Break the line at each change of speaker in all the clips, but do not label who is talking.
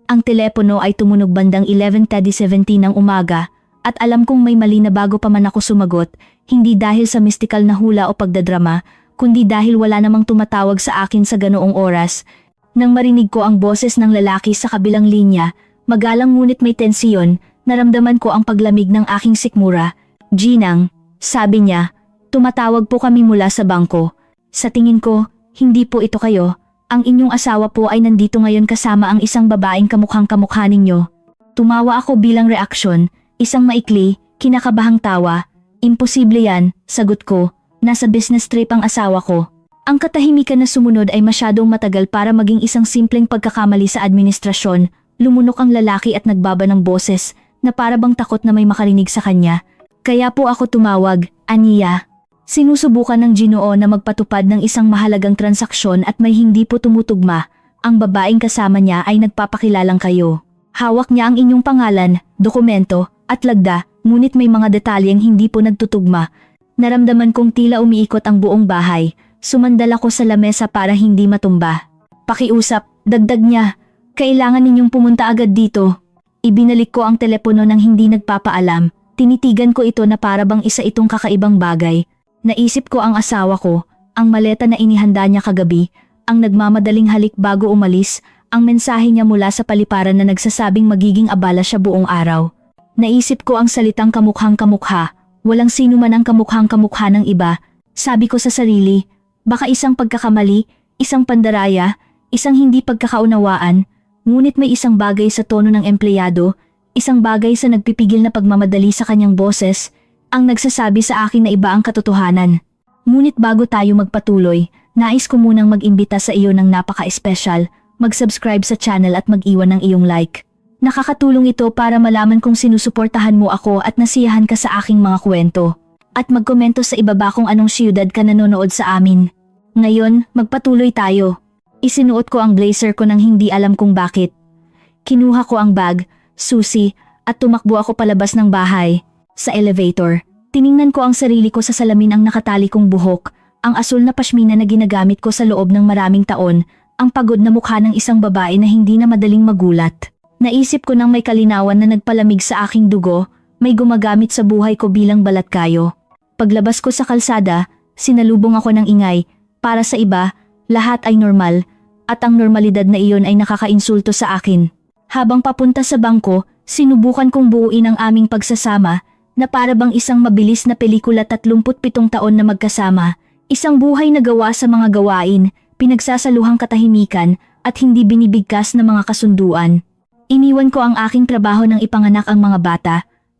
Ang telepono ay tumunog bandang 11:17 ng umaga at alam kong may mali na bago pa man ako sumagot, hindi dahil sa mystical na hula o pagdadrama, kundi dahil wala namang tumatawag sa akin sa ganoong oras. Nang marinig ko ang boses ng lalaki sa kabilang linya, magalang ngunit may tensiyon, naramdaman ko ang paglamig ng aking sikmura. "Ginang," sabi niya, "tumatawag po kami mula sa bangko. Sa tingin ko, hindi po ito kayo. Ang inyong asawa po ay nandito ngayon kasama ang isang babaeng kamukhang-kamukha ninyo." Tumawa ako bilang reaksyon, isang maikli, kinakabahang tawa. "Imposible yan," sagot ko. "Nasa business trip ang asawa ko." Ang katahimikan na sumunod ay masyadong matagal para maging isang simpleng pagkakamali sa administrasyon. Lumunok ang lalaki at nagbaba ng boses na para bang takot na may makarinig sa kanya. "Kaya po ako tumawag, Aniya. Sinusubukan ng Ginoo na magpatupad ng isang mahalagang transaksyon at may hindi po tumutugma. Ang babaeng kasama niya ay nagpapakilalang kayo. Hawak niya ang inyong pangalan, dokumento, at lagda, ngunit may mga detalyeng hindi po nagtutugma." Naramdaman kong tila umiikot ang buong bahay. Sumandal ako sa lamesa para hindi matumba. "Pakiusap," dagdag niya. "Kailangan ninyong pumunta agad dito." Ibinalik ko ang telepono ng hindi nagpapaalam. Tinitigan ko ito na para bang isa itong kakaibang bagay. Naisip ko ang asawa ko, ang maleta na inihanda niya kagabi, ang nagmamadaling halik bago umalis, ang mensahe niya mula sa paliparan na nagsasabing magiging abala siya buong araw. Naisip ko ang salitang kamukhang-kamukha, walang sino man ang kamukhang-kamukha ng iba. Sabi ko sa sarili, baka isang pagkakamali, isang pandaraya, isang hindi pagkakaunawaan, ngunit may isang bagay sa tono ng empleyado, isang bagay sa nagpipigil na pagmamadali sa kanyang boses, ang nagsasabi sa akin na iba ang katotohanan. Ngunit bago tayo magpatuloy, nais ko munang mag-imbita sa iyo ng napaka-espesyal, mag-subscribe sa channel at mag-iwan ng iyong like. Nakakatulong ito para malaman kung sinusuportahan mo ako at nasiyahan ka sa aking mga kwento. At magkomento sa ibaba kung anong siyudad ka nanonood sa amin. Ngayon, magpatuloy tayo. Isinuot ko ang blazer ko nang hindi alam kung bakit. Kinuha ko ang bag, susi, at tumakbo ako palabas ng bahay. Sa elevator, tiningnan ko ang sarili ko sa salamin ang nakatali kong buhok, ang asul na pashmina na ginagamit ko sa loob ng maraming taon, ang pagod na mukha ng isang babae na hindi na madaling magulat. Naisip ko nang may kalinawan na nagpalamig sa aking dugo, may gumagamit sa buhay ko bilang balatkayo. Paglabas ko sa kalsada, sinalubong ako ng ingay. Para sa iba, lahat ay normal, at ang normalidad na iyon ay nakakainsulto sa akin. Habang papunta sa bangko, sinubukan kong buuin ang aming pagsasama, na para bang isang mabilis na pelikula 37 taon na magkasama, isang buhay na gawa sa mga gawain, pinagsasaluhang katahimikan, at hindi binibigkas na mga kasunduan. Iniwan ko ang aking trabaho nang ipanganak ang mga bata.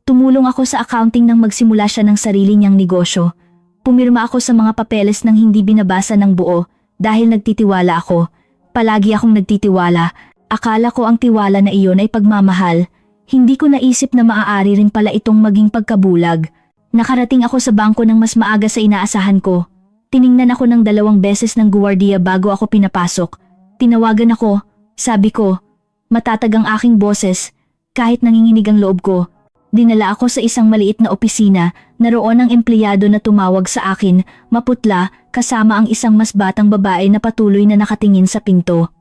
Tumulong ako sa accounting nang magsimula siya ng sarili niyang negosyo. Pumirma ako sa mga papeles nang hindi binabasa ng buo, dahil nagtitiwala ako. Palagi akong nagtitiwala. Akala ko ang tiwala na iyon ay pagmamahal. Hindi ko naisip na maaari rin pala itong maging pagkabulag. Nakarating ako sa bangko ng mas maaga sa inaasahan ko. Tiningnan ako ng 2 beses ng guwardiya bago ako pinapasok. Tinawagan ako, sabi ko. Matatag ang aking boses, kahit nanginginig ang loob ko. Dinala ako sa isang maliit na opisina, naroon ang empleyado na tumawag sa akin, maputla, kasama ang isang mas batang babae na patuloy na nakatingin sa pinto.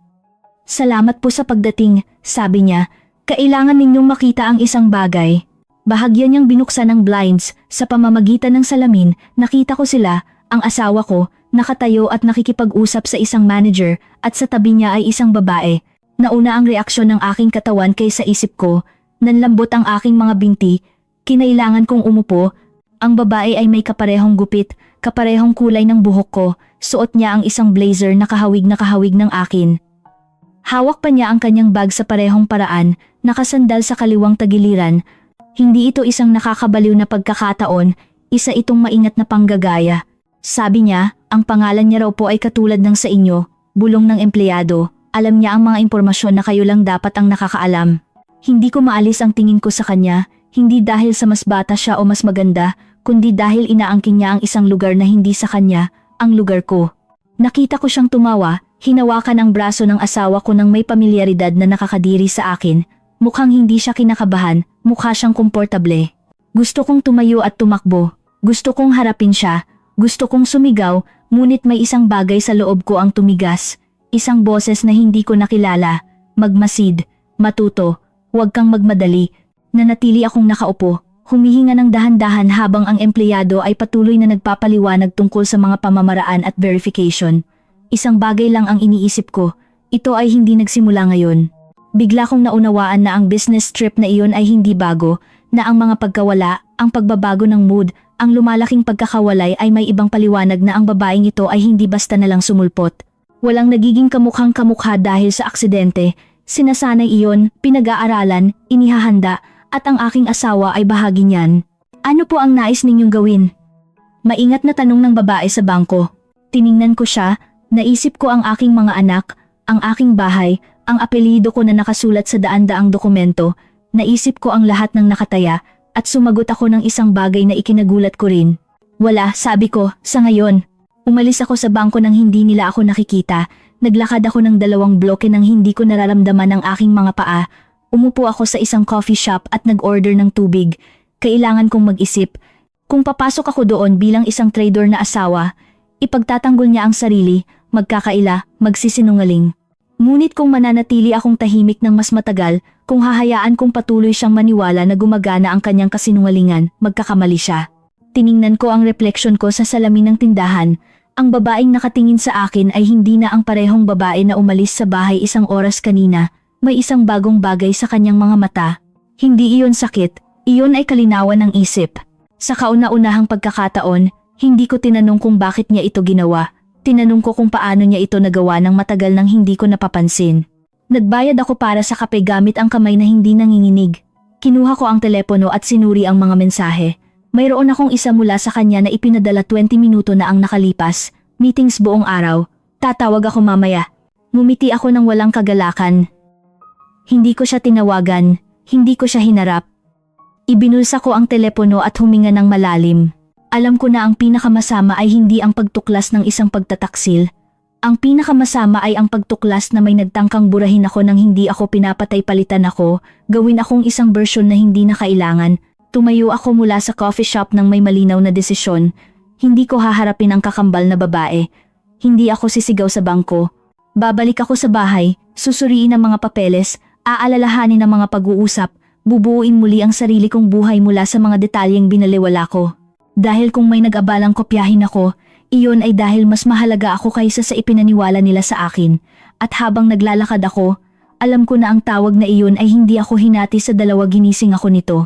"Salamat po sa pagdating," sabi niya. "Kailangan ninyong makita ang isang bagay." Bahagya niyang binuksan ang blinds, sa pamamagitan ng salamin, nakita ko sila, ang asawa ko, nakatayo at nakikipag-usap sa isang manager, at sa tabi niya ay isang babae. Nauna ang reaksyon ng aking katawan kaysa isip ko, nanlambot ang aking mga binti, kinailangan kong umupo. Ang babae ay may kaparehong gupit, kaparehong kulay ng buhok ko, suot niya ang isang blazer na kahawig ng akin. Hawak pa niya ang kanyang bag sa parehong paraan, nakasandal sa kaliwang tagiliran. Hindi ito isang nakakabaliw na pagkakataon, isa itong maingat na panggagaya. Sabi niya, ang pangalan niya raw po ay katulad ng sa inyo, bulong ng empleyado. Alam niya ang mga impormasyon na kayo lang dapat ang nakakaalam. Hindi ko maalis ang tingin ko sa kanya, hindi dahil sa mas bata siya o mas maganda, kundi dahil inaangkin niya ang isang lugar na hindi sa kanya, ang lugar ko. Nakita ko siyang tumawa, hinawakan ang braso ng asawa ko ng may pamilyaridad na nakakadiri sa akin. Mukhang hindi siya kinakabahan, mukha siyang komportable. Gusto kong tumayo at tumakbo, gusto kong harapin siya, gusto kong sumigaw, ngunit may isang bagay sa loob ko ang tumigas. Isang boses na hindi ko nakilala, magmasid, Matuto, huwag kang magmadali. Nanatili akong nakaupo, humihinga ng dahan-dahan habang ang empleyado ay patuloy na nagpapaliwanag tungkol sa mga pamamaraan at verification. Isang bagay lang ang iniisip ko, ito ay hindi nagsimula ngayon. Bigla kong naunawaan na ang business trip na iyon ay hindi bago, na ang mga pagkawala, ang pagbabago ng mood, ang lumalaking pagkakawalay ay may ibang paliwanag na ang babaeng ito ay hindi basta na lang sumulpot. Walang nagiging kamukhang kamukha dahil sa aksidente, sinasanay iyon, pinag-aaralan, inihahanda, at ang aking asawa ay bahagi niyan. Ano po ang nais ninyong gawin? Maingat na tanong ng babae sa bangko. Tiningnan ko siya, naisip ko ang aking mga anak, ang aking bahay, ang apelyido ko na nakasulat sa daan-daang dokumento, naisip ko ang lahat ng nakataya, at sumagot ako ng isang bagay na ikinagulat ko rin. Wala, sabi ko, sa ngayon. Umalis ako sa bangko nang hindi nila ako nakikita, naglakad ako ng 2 bloke nang hindi ko nararamdaman ang aking mga paa. Umupo ako sa isang coffee shop at nag-order ng tubig. Kailangan kong mag-isip. Kung papasok ako doon bilang isang trader na asawa, ipagtatanggol niya ang sarili, magkakaila, magsisinungaling. Ngunit kung mananatili akong tahimik ng mas matagal, kung hahayaan kong patuloy siyang maniwala na gumagana ang kanyang kasinungalingan, magkakamali siya. Tiningnan ko ang refleksyon ko sa salamin ng tindahan. Ang babaeng nakatingin sa akin ay hindi na ang parehong babae na umalis sa bahay isang oras kanina. May isang bagong bagay sa kanyang mga mata. Hindi iyon sakit, iyon ay kalinawan ng isip. Sa kauna-unahang pagkakataon, hindi ko tinanong kung bakit niya ito ginawa. Tinanong ko kung paano niya ito nagawa ng matagal nang hindi ko napapansin. Nagbayad ako para sa kape gamit ang kamay na hindi nanginginig. Kinuha ko ang telepono at sinuri ang mga mensahe. Mayroon akong isa mula sa kanya na ipinadala 20 minuto na ang nakalipas. Meetings buong araw. Tatawag ako mamaya. Ngumiti ako ng walang kagalakan. Hindi ko siya tinawagan, hindi ko siya hinarap. Ibinulsa ko ang telepono at huminga ng malalim. Alam ko na ang pinakamasama ay hindi ang pagtuklas ng isang pagtataksil. Ang pinakamasama ay ang pagtuklas na may nagtangkang burahin ako nang hindi ako pinapatay, palitan ako, gawin akong isang version na hindi na kailangan. Tumayo ako mula sa coffee shop nang may malinaw na desisyon. Hindi ko haharapin ang kakambal na babae. Hindi ako sisigaw sa bangko. Babalik ako sa bahay, susuriin ang mga papeles, aalalahanin ang mga pag-uusap, bubuuin muli ang sarili kong buhay mula sa mga detalyeng binaliwala ko. Dahil kung may nag-abalang kopyahin ako, iyon ay dahil mas mahalaga ako kaysa sa ipinaniwala nila sa akin. At habang naglalakad ako, alam ko na ang tawag na iyon ay hindi ako hinati sa 2, ginising ako nito.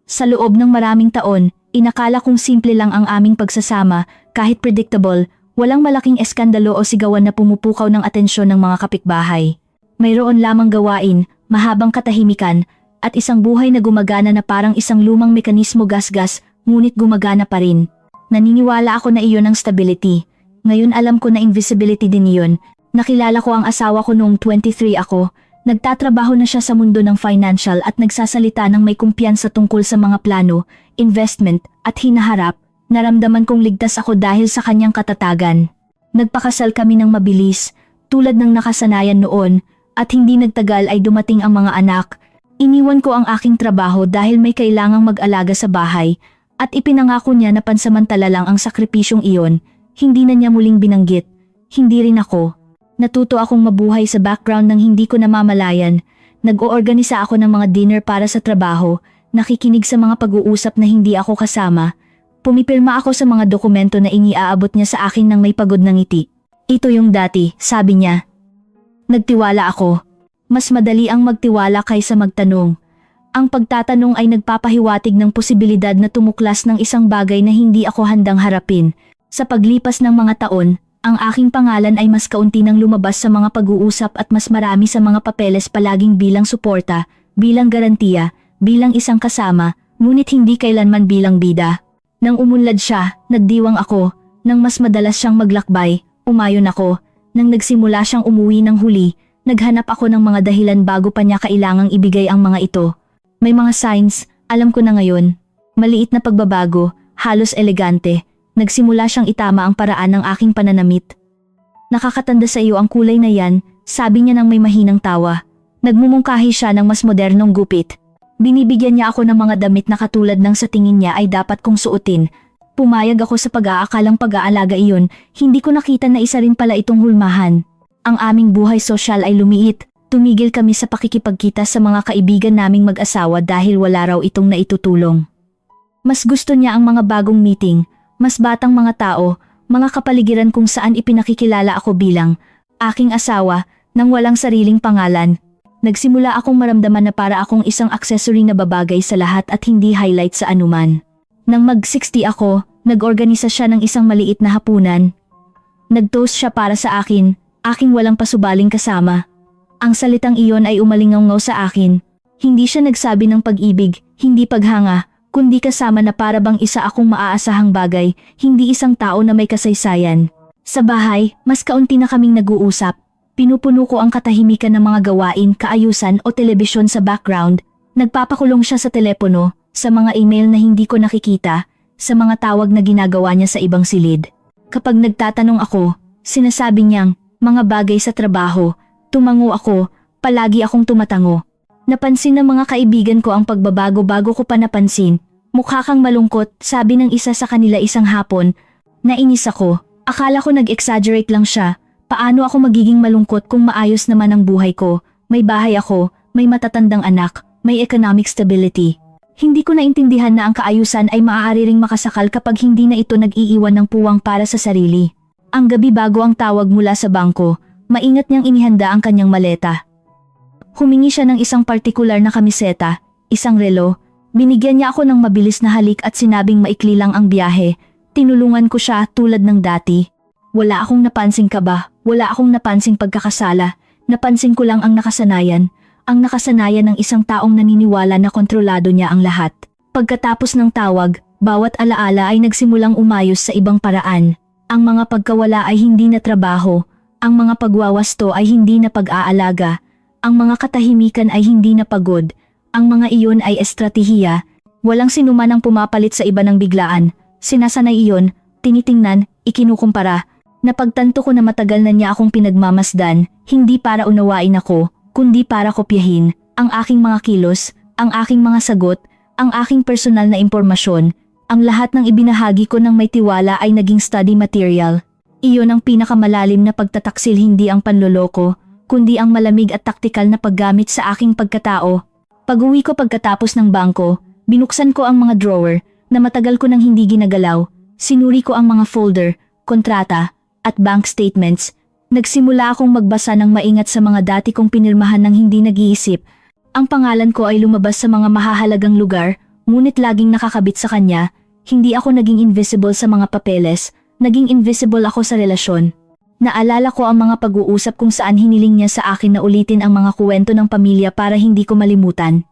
Sa loob ng maraming taon, inakala kong simple lang ang aming pagsasama, kahit predictable, walang malaking eskandalo o sigawan na pumupukaw ng atensyon ng mga kapitbahay. Mayroon lamang gawain, mahabang katahimikan, at isang buhay na gumagana na parang isang lumang mekanismo, gas-gas, ngunit gumagana pa rin. Naniniwala ako na iyon ang stability. Ngayon alam ko na invisibility din iyon. Nakilala ko ang asawa ko noong 23 ako. Nagtatrabaho na siya sa mundo ng financial at nagsasalita ng may kumpiyansa tungkol sa mga plano, investment, at hinaharap. Naramdaman kong ligtas ako dahil sa kanyang katatagan. Nagpakasal kami ng mabilis, tulad ng nakasanayan noon, at hindi nagtagal ay dumating ang mga anak. Iniwan ko ang aking trabaho dahil may kailangang mag-alaga sa bahay, at ipinangako niya na pansamantala lang ang sakripisyong iyon. Hindi na niya muling binanggit. Hindi rin ako. Natuto akong mabuhay sa background ng hindi ko namamalayan. Nag-oorganisa ako ng mga dinner para sa trabaho, nakikinig sa mga pag-uusap na hindi ako kasama. Pumipirma ako sa mga dokumento na iniaabot niya sa akin ng may pagod na ngiti. Ito yung dati, sabi niya. Nagtiwala ako. Mas madali ang magtiwala kaysa magtanong. Ang pagtatanong ay nagpapahiwatig ng posibilidad na tumuklas ng isang bagay na hindi ako handang harapin. Sa paglipas ng mga taon, ang aking pangalan ay mas kaunti nang lumabas sa mga pag-uusap at mas marami sa mga papeles palaging bilang suporta, bilang garantiya, bilang isang kasama, ngunit hindi kailanman bilang bida. Nang umunlad siya, nagdiwang ako. Nang mas madalas siyang maglakbay, umayon ako. Nang nagsimula siyang umuwi ng huli, naghanap ako ng mga dahilan bago pa niya kailangang ibigay ang mga ito. May mga signs, alam ko na ngayon. Maliit na pagbabago, halos elegante. Nagsimula siyang itama ang paraan ng aking pananamit. Nakakatanda sa iyo ang kulay na yan, sabi niya nang may mahinang tawa. Nagmumungkahi siya ng mas modernong gupit. Binibigyan niya ako ng mga damit na katulad ng sa tingin niya ay dapat kong suotin. Pumayag ako sa pag-aakalang pag-aalaga iyon, hindi ko nakita na isa rin pala itong hulmahan. Ang aming buhay sosyal ay lumiit, Tumigil kami sa pakikipagkita sa mga kaibigan naming mag-asawa dahil wala raw itong naitutulong. Mas gusto niya ang mga bagong meeting, mas batang mga tao, mga kapaligiran kung saan ipinakikilala ako bilang aking asawa nang walang sariling pangalan. Nagsimula akong maramdaman na para akong isang accessory na babagay sa lahat at hindi highlight sa anuman. Nang mag-60 ako, nag-organisa siya ng isang maliit na hapunan. Nag-toast siya para sa akin, aking walang pasubaling kasama. Ang salitang iyon ay umalingaw sa akin. Hindi siya nagsabi ng pag-ibig, hindi paghanga, kundi kasama na para bang isa akong maaasahang bagay, hindi isang tao na may kasaysayan. Sa bahay, mas kaunti na kaming nag-uusap. Pinupuno ko ang katahimikan ng mga gawain, kaayusan o telebisyon sa background. Nagpapakulong siya sa telepono, sa mga email na hindi ko nakikita, sa mga tawag na ginagawa niya sa ibang silid. Kapag nagtatanong ako, sinasabi niyang, mga bagay sa trabaho. Tumango ako, palagi akong tumatango. Napansin ng mga kaibigan ko ang pagbabago bago ko pa napansin. Mukha kang malungkot, sabi ng isa sa kanila isang hapon. Nainis ako, akala ko nag-exaggerate lang siya. Paano ako magiging malungkot kung maayos naman ang buhay ko? May bahay ako, may matatandang anak, may economic stability. Hindi ko naintindihan na ang kaayusan ay maaari ring makasakal kapag hindi na ito nag-iiwan ng puwang para sa sarili. Ang gabi bago ang tawag mula sa bangko, maingat niyang inihanda ang kanyang maleta. Humingi siya ng isang partikular na kamiseta, isang relo. Binigyan niya ako ng mabilis na halik at sinabing maikli lang ang biyahe. Tinulungan ko siya tulad ng dati. Wala akong napansing kaba, wala akong napansing pagkakasala. Napansin ko lang ang nakasanayan. Ang nakasanayan ng isang taong naniniwala na kontrolado niya ang lahat. Pagkatapos ng tawag, bawat alaala ay nagsimulang umayos sa ibang paraan. Ang mga pagkawala ay hindi na trabaho. Ang mga pagwawasto ay hindi na pag-aalaga. Ang mga katahimikan ay hindi na pagod. Ang mga iyon ay estratehiya. Walang sinuman ang pumapalit sa iba ng biglaan. Sinasanay iyon, tinitingnan, ikinukumpara. Napagtanto ko na matagal na niya akong pinagmamasdan, hindi para unawain ako, kundi para kopyahin ang aking mga kilos, ang aking mga sagot, ang aking personal na impormasyon. Ang lahat ng ibinahagi ko ng may tiwala ay naging study material. Iyon ang pinakamalalim na pagtataksil, hindi ang panloloko, kundi ang malamig at taktikal na paggamit sa aking pagkatao. Pag-uwi ko pagkatapos ng bangko, binuksan ko ang mga drawer na matagal ko nang hindi ginagalaw. Sinuri ko ang mga folder, kontrata, at bank statements. Nagsimula akong magbasa ng maingat sa mga dati kong pinirmahan ng hindi nag-iisip. Ang pangalan ko ay lumabas sa mga mahahalagang lugar, ngunit laging nakakabit sa kanya. Hindi ako naging invisible sa mga papeles. Naging invisible ako sa relasyon. Naalala ko ang mga pag-uusap kung saan hiniling niya sa akin na ulitin ang mga kwento ng pamilya para hindi ko malimutan.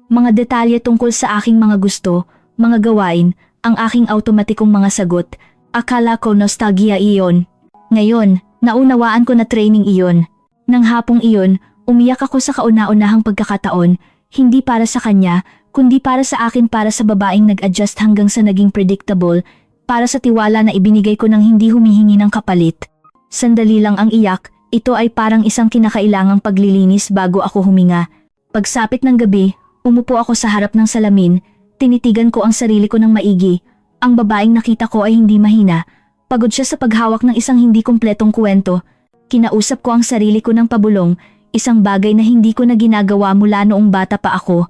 Mga detalye tungkol sa aking mga gusto, mga gawain, ang aking automatikong mga sagot. Akala ko nostalgia iyon. Ngayon, naunawaan ko na training iyon. Nang hapong iyon, umiyak ako sa kauna-unahang pagkakataon, hindi para sa kanya, kundi para sa akin, para sa babaeng nag-adjust hanggang sa naging predictable, para sa tiwala na ibinigay ko nang hindi humihingi ng kapalit. Sandali lang ang iyak, ito ay parang isang kinakailangang paglilinis bago ako huminga. Pagsapit ng gabi, umupo ako sa harap ng salamin, tinitigan ko ang sarili ko ng maigi. Ang babaeng nakita ko ay hindi mahina, pagod siya sa paghawak ng isang hindi kumpletong kwento. Kinausap ko ang sarili ko ng pabulong, isang bagay na hindi ko na ginagawa mula noong bata pa ako.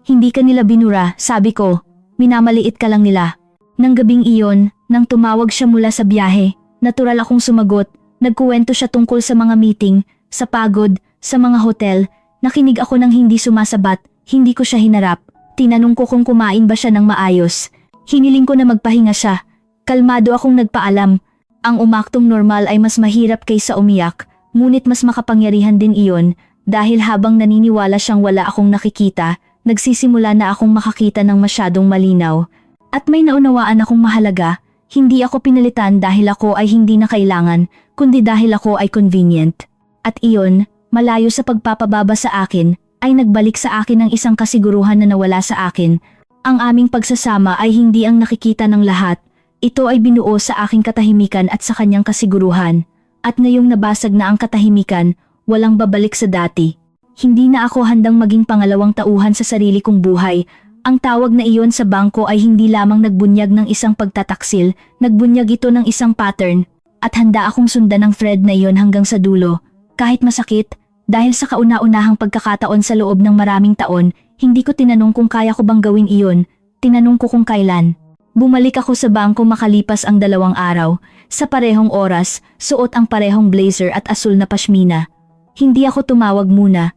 Hindi ka nila binura, sabi ko, minamaliit ka lang nila. Nang gabing iyon, nang tumawag siya mula sa biyahe, natural akong sumagot. Nagkuwento siya tungkol sa mga meeting, sa pagod, sa mga hotel. Nakinig ako ng hindi sumasabat, hindi ko siya hinarap. Tinanong ko kung kumain ba siya ng maayos. Hiniling ko na magpahinga siya. Kalmado akong nagpaalam. Ang umaktong normal ay mas mahirap kaysa umiyak, ngunit mas makapangyarihan din iyon dahil habang naniniwala siyang wala akong nakikita, nagsisimula na akong makakita ng masyadong malinaw. At may naunawaan akong mahalaga, hindi ako pinalitan dahil ako ay hindi na kailangan, kundi dahil ako ay convenient. At iyon, malayo sa pagpapababa sa akin, ay nagbalik sa akin ng isang kasiguruhan na nawala sa akin. Ang aming pagsasama ay hindi ang nakikita ng lahat. Ito ay binuo sa aking katahimikan at sa kanyang kasiguruhan. At ngayong nabasag na ang katahimikan, walang babalik sa dati. Hindi na ako handang maging pangalawang tauhan sa sarili kong buhay. Ang tawag na iyon sa bangko ay hindi lamang nagbunyag ng isang pagtataksil, nagbunyag ito ng isang pattern. At handa akong sundan ng thread na iyon hanggang sa dulo. Kahit masakit, Dahil sa kauna-unahang pagkakataon sa loob ng maraming taon, hindi ko tinanong kung kaya ko bang gawin iyon, tinanong ko kung kailan. Bumalik ako sa bangko makalipas ang 2 araw, sa parehong oras, suot ang parehong blazer at asul na pashmina. Hindi ako tumawag muna.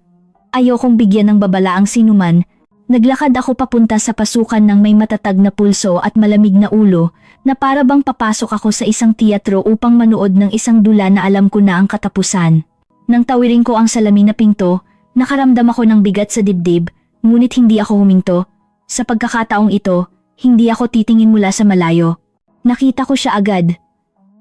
Ayokong bigyan ng babala ang sinuman. Naglakad ako papunta sa pasukan ng may matatag na pulso at malamig na ulo, na para bang papasok ako sa isang teatro upang manood ng isang dula na alam ko na ang katapusan. Nang tawirin ko ang salamin na pinto, nakaramdam ako ng bigat sa dibdib, ngunit hindi ako huminto. Sa pagkakataong ito, hindi ako titingin mula sa malayo. Nakita ko siya agad.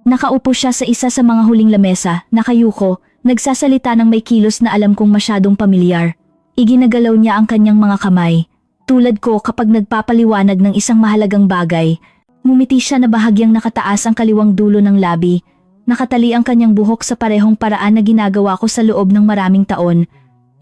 Nakaupo siya sa isa sa mga huling lamesa, nakayuko, nagsasalita ng may kilos na alam kong masyadong pamilyar. Iginagalaw niya ang kanyang mga kamay. Tulad ko kapag nagpapaliwanag ng isang mahalagang bagay. Ngumiti siya na bahagyang nakataas ang kaliwang dulo ng labi. Nakatali ang kanyang buhok sa parehong paraan na ginagawa ko sa loob ng maraming taon.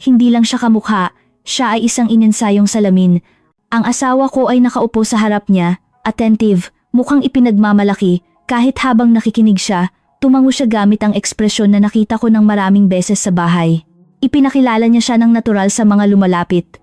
Hindi lang siya kamukha, siya ay isang inensayong salamin. Ang asawa ko ay nakaupo sa harap niya, attentive, mukhang ipinagmamalaki, kahit habang nakikinig siya, tumango siya gamit ang ekspresyon na nakita ko ng maraming beses sa bahay. Ipinakilala niya siya ng natural sa mga lumalapit.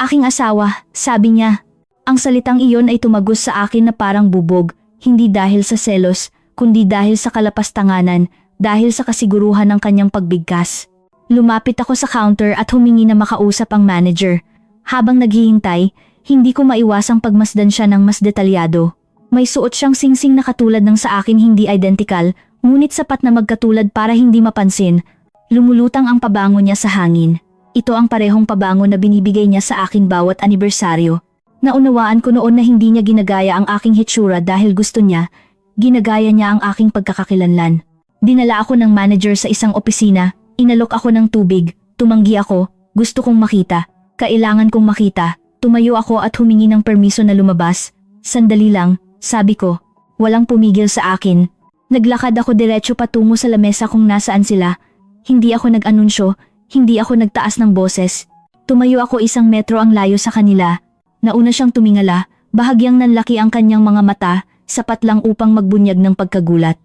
Aking asawa, sabi niya. Ang salitang iyon ay tumagos sa akin na parang bubog, hindi dahil sa selos, kundi dahil sa kalapastanganan, dahil sa kasiguruhan ng kanyang pagbigkas. Lumapit ako sa counter at humingi na makausap ang manager. Habang naghihintay, hindi ko maiwasang pagmasdan siya ng mas detalyado. May suot siyang singsing na katulad ng sa akin hindi identical, ngunit sapat na magkatulad para hindi mapansin. Lumulutang ang pabango niya sa hangin. Ito ang parehong pabango na binibigay niya sa akin bawat anibersaryo. Naunawaan ko noon na hindi niya ginagaya ang aking hitsura dahil gusto niya, ginagaya niya ang aking pagkakakilanlan. Dinala ako ng manager sa isang opisina, inalok ako ng tubig, tumanggi ako, gusto kong makita, kailangan kong makita. Tumayo ako at humingi ng permiso na lumabas. Sandali lang, sabi ko. Walang pumigil sa akin. Naglakad ako diretso patungo sa lamesa kung nasaan sila. Hindi ako nag-anunsyo, hindi ako nagtaas ng boses. Tumayo ako 1 metro ang layo sa kanila. Nauna siyang tumingala, bahagyang nanlaki ang kanyang mga mata, sapat lang upang magbunyag ng pagkagulat.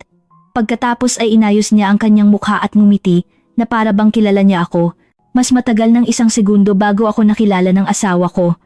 Pagkatapos ay inayos niya ang kanyang mukha at ngumiti, na para bang kilala niya ako. Mas matagal ng 1 segundo bago ako nakilala ng asawa ko.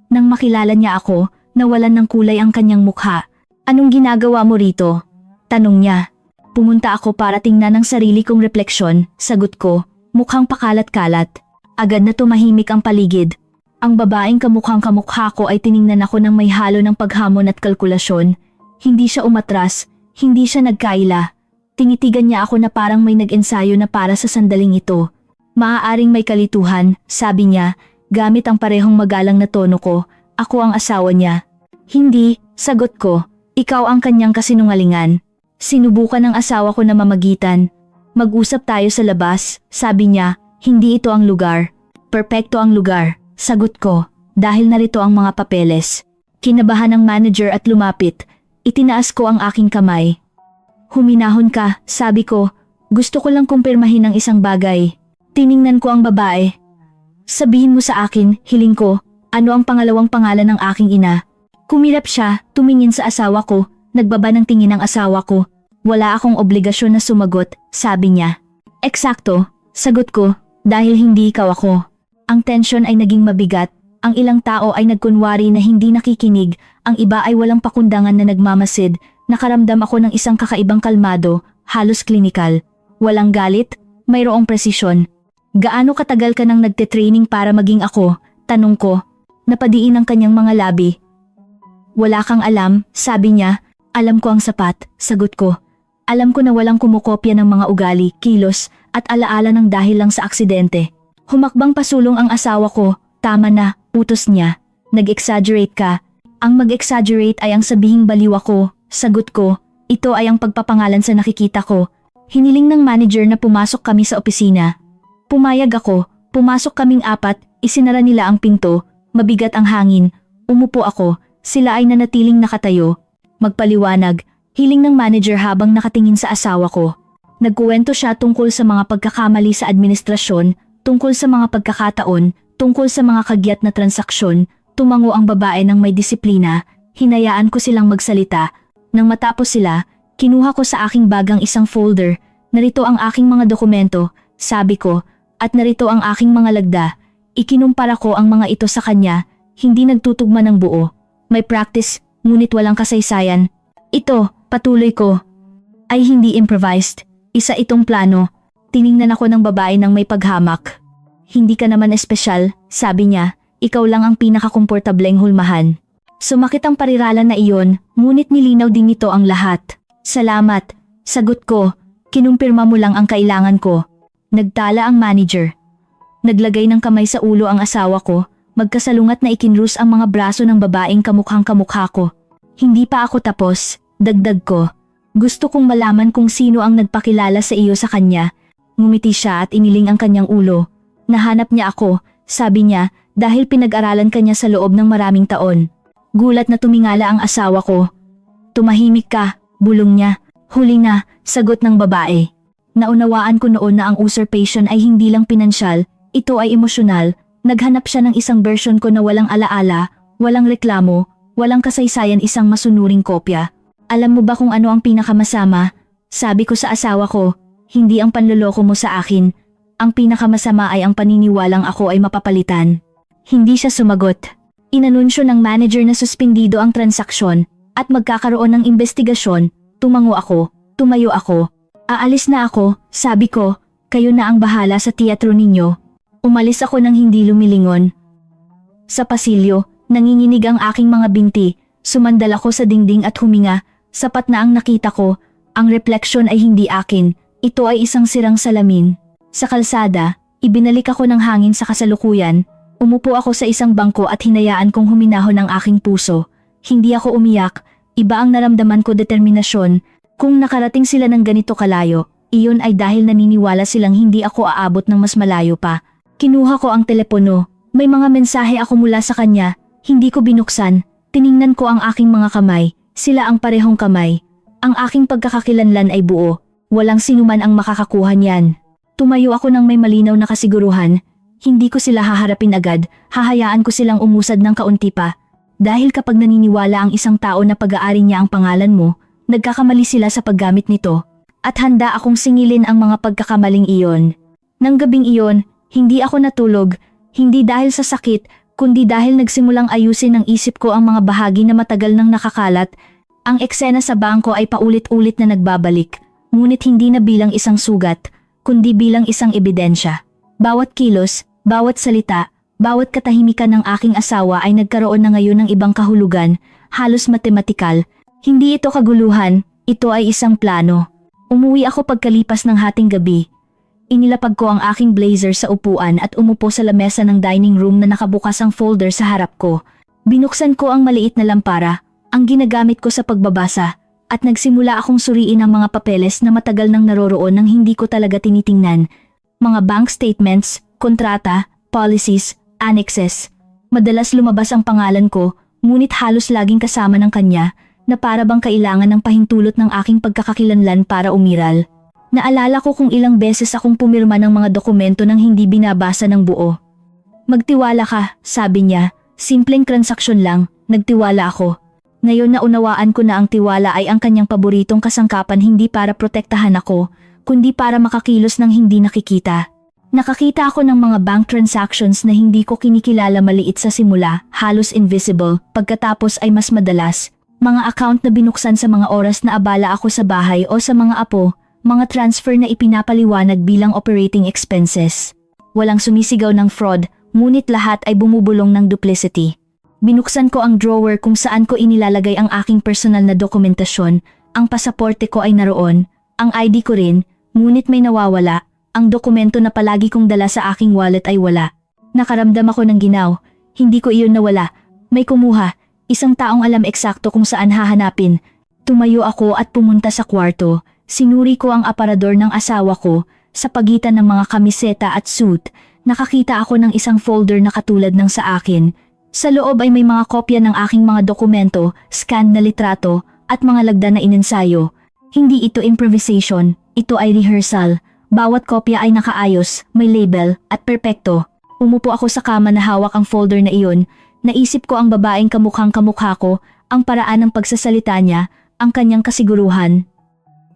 Nang makilala niya ako, nawalan ng kulay ang kanyang mukha. Anong ginagawa mo rito? Tanong niya. Pumunta ako para tingnan ang sarili kong refleksyon, sagot ko, mukhang pakalat-kalat. Agad na tumahimik ang paligid. Ang babaeng kamukhang kamukha ko ay tiningnan ako ng may halo ng paghamon at kalkulasyon. Hindi siya umatras, hindi siya nagkaila. Tinitigan niya ako na parang may nag-ensayo na para sa sandaling ito. Maaaring may kalituhan, sabi niya, gamit ang parehong magalang na tono ko, ako ang asawa niya. Hindi, sagot ko, ikaw ang kanyang kasinungalingan. Sinubukan ng asawa ko na mamagitan. Mag-usap tayo sa labas, sabi niya, hindi ito ang lugar. Perpekto ang lugar, sagot ko, dahil narito ang mga papeles. Kinabahan ng manager at lumapit, itinaas ko ang aking kamay. Huminahon ka, sabi ko, gusto ko lang kumpirmahin ang isang bagay. Tiningnan ko ang babae. Sabihin mo sa akin, hiling ko, ano ang pangalawang pangalan ng aking ina. Kumirap siya, tumingin sa asawa ko, nagbaba ng tingin ang asawa ko. Wala akong obligasyon na sumagot, sabi niya. Eksakto, sagot ko, dahil hindi ikaw ako. Ang tensyon ay naging mabigat, ang ilang tao ay nagkunwari na hindi nakikinig, ang iba ay walang pakundangan na nagmamasid, nakaramdam ako ng isang kakaibang kalmado, halos klinikal. Walang galit, mayroong presisyon. Gaano katagal ka nang nagte-training para maging ako? Tanong ko. Napadiin ang kanyang mga labi. Wala kang alam, sabi niya. Alam ko ang sapat, sagot ko. Alam ko na walang kumukopya ng mga ugali, kilos, at alaala ng dahil lang sa aksidente. Humakbang pasulong ang asawa ko. Tama na, utos niya. Nag-exaggerate ka. Ang mag-exaggerate ay ang sabihing baliw ako, sagot ko. Ito ay ang pagpapangalan sa nakikita ko. Hiniling ng manager na pumasok kami sa opisina. Pumayag ako, pumasok kaming 4, isinara nila ang pinto, mabigat ang hangin, umupo ako, sila ay nanatiling nakatayo. Magpaliwanag, hiling ng manager habang nakatingin sa asawa ko. Nagkuwento siya tungkol sa mga pagkakamali sa administrasyon, tungkol sa mga pagkakataon, tungkol sa mga kagyat na transaksyon, tumango ang babae ng may disiplina, hinayaan ko silang magsalita. Nang matapos sila, kinuha ko sa aking bagang isang folder, narito ang aking mga dokumento, sabi ko, At narito ang aking mga lagda. Ikinumpara ko ang mga ito sa kanya, hindi nagtutugma ng buo. May practice, ngunit walang kasaysayan. Ito, patuloy ko, ay hindi improvised. Isa itong plano. Tiningnan ako ng babae ng may paghamak. Hindi ka naman espesyal, sabi niya. Ikaw lang ang pinakakomportableng hulmahan. Sumakit ang pariralan na iyon, ngunit nilinaw din nito ang lahat. Salamat, sagot ko. Kinumpirma mo lang ang kailangan ko. Nagtala ang manager. Naglagay ng kamay sa ulo ang asawa ko, magkasalungat na ikinrus ang mga braso ng babaeng kamukhang kamukha ko. Hindi pa ako tapos, dagdag ko. Gusto kong malaman kung sino ang nagpakilala sa iyo sa kanya. Ngumiti siya at iniling ang kanyang ulo. Nahanap niya ako, sabi niya, dahil pinag-aralan kanya sa loob ng maraming taon. Gulat na tumingala ang asawa ko. Tumahimik ka, bulong niya. Huli na, sagot ng babae. Naunawaan ko noon na ang usurpation ay hindi lang pinansyal, ito ay emosyonal. Naghanap siya ng isang version ko na walang alaala, walang reklamo, walang kasaysayan, isang masunuring kopya. Alam mo ba kung ano ang pinakamasama? Sabi ko sa asawa ko, hindi ang panloloko mo sa akin. Ang pinakamasama ay ang paniniwalang ako ay mapapalitan. Hindi siya sumagot. Inanunsyo ng manager na suspendido ang transaksyon at magkakaroon ng investigasyon. Tumango ako, tumayo ako. Aalis na ako, sabi ko, kayo na ang bahala sa teatro ninyo. Umalis ako nang hindi lumilingon. Sa pasilyo, nanginginig ang aking mga binti. Sumandal ako sa dingding at huminga. Sapat na ang nakita ko. Ang refleksyon ay hindi akin. Ito ay isang sirang salamin. Sa kalsada, ibinalik ako ng hangin sa kasalukuyan. Umupo ako sa isang bangko at hinayaan kong huminahon ang aking puso. Hindi ako umiyak. Iba ang naramdaman ko, determinasyon. Kung nakarating sila ng ganito kalayo, iyon ay dahil naniniwala silang hindi ako aabot ng mas malayo pa. Kinuha ko ang telepono. May mga mensahe ako mula sa kanya. Hindi ko binuksan. Tiningnan ko ang aking mga kamay. Sila ang parehong kamay. Ang aking pagkakakilanlan ay buo. Walang sinuman ang makakakuha niyan. Tumayo ako ng may malinaw na kasiguruhan. Hindi ko sila haharapin agad. Hahayaan ko silang umusad ng kaunti pa. Dahil kapag naniniwala ang isang tao na pag-aari niya ang pangalan mo, nagkakamali sila sa paggamit nito. At handa akong singilin ang mga pagkakamaling iyon. Nang gabing iyon, hindi ako natulog. Hindi dahil sa sakit, kundi dahil nagsimulang ayusin ng isip ko ang mga bahagi na matagal nang nakakalat. Ang eksena sa bangko ay paulit-ulit na nagbabalik, ngunit hindi na bilang isang sugat, kundi bilang isang ebidensya. Bawat kilos, bawat salita, bawat katahimikan ng aking asawa ay nagkaroon na ngayon ng ibang kahulugan, halos matematikal. Hindi ito kaguluhan, ito ay isang plano. Umuwi ako pagkalipas ng hating gabi. Inilapag ko ang aking blazer sa upuan at umupo sa lamesa ng dining room na nakabukas ang folder sa harap ko. Binuksan ko ang maliit na lampara, ang ginagamit ko sa pagbabasa, at nagsimula akong suriin ang mga papeles na matagal nang naroroon nang hindi ko talaga tinitingnan. Mga bank statements, kontrata, policies, annexes. Madalas lumabas ang pangalan ko, ngunit halos laging kasama ng kanya, na para bang kailangan ng pahintulot ng aking pagkakakilanlan para umiral. Naalala ko kung ilang beses akong pumirma ng mga dokumento nang hindi binabasa ng buo. Magtiwala ka, sabi niya. Simpleng transaksyon lang, nagtiwala ako. Ngayon naunawaan ko na ang tiwala ay ang kanyang paboritong kasangkapan, hindi para protektahan ako, kundi para makakilos ng hindi nakikita. Nakakita ako ng mga bank transactions na hindi ko kinikilala, maliit sa simula, halos invisible, pagkatapos ay mas madalas. Mga account na binuksan sa mga oras na abala ako sa bahay o sa mga apo, mga transfer na ipinapaliwanag bilang operating expenses. Walang sumisigaw ng fraud, ngunit lahat ay bumubulong ng duplicity. Binuksan ko ang drawer kung saan ko inilalagay ang aking personal na dokumentasyon. Ang pasaporte ko ay naroon, ang ID ko rin, ngunit may nawawala. Ang dokumento na palagi kong dala sa aking wallet ay wala. Nakaramdam ako ng ginaw. Hindi ko iyon nawala. May kumuha. Isang taong alam eksakto kung saan hahanapin. Tumayo ako at pumunta sa kwarto. Sinuri ko ang aparador ng asawa ko. Sa pagitan ng mga kamiseta at suit, nakakita ako ng isang folder na katulad ng sa akin. Sa loob ay may mga kopya ng aking mga dokumento, scan na litrato, at mga lagda na inensayo. Hindi ito improvisation, ito ay rehearsal. Bawat kopya ay nakaayos, may label, at perpekto. Umupo ako sa kama na hawak ang folder na iyon. Naisip ko ang babaeng kamukhang kamukha ko, ang paraan ng pagsasalita niya, ang kanyang kasiguruhan.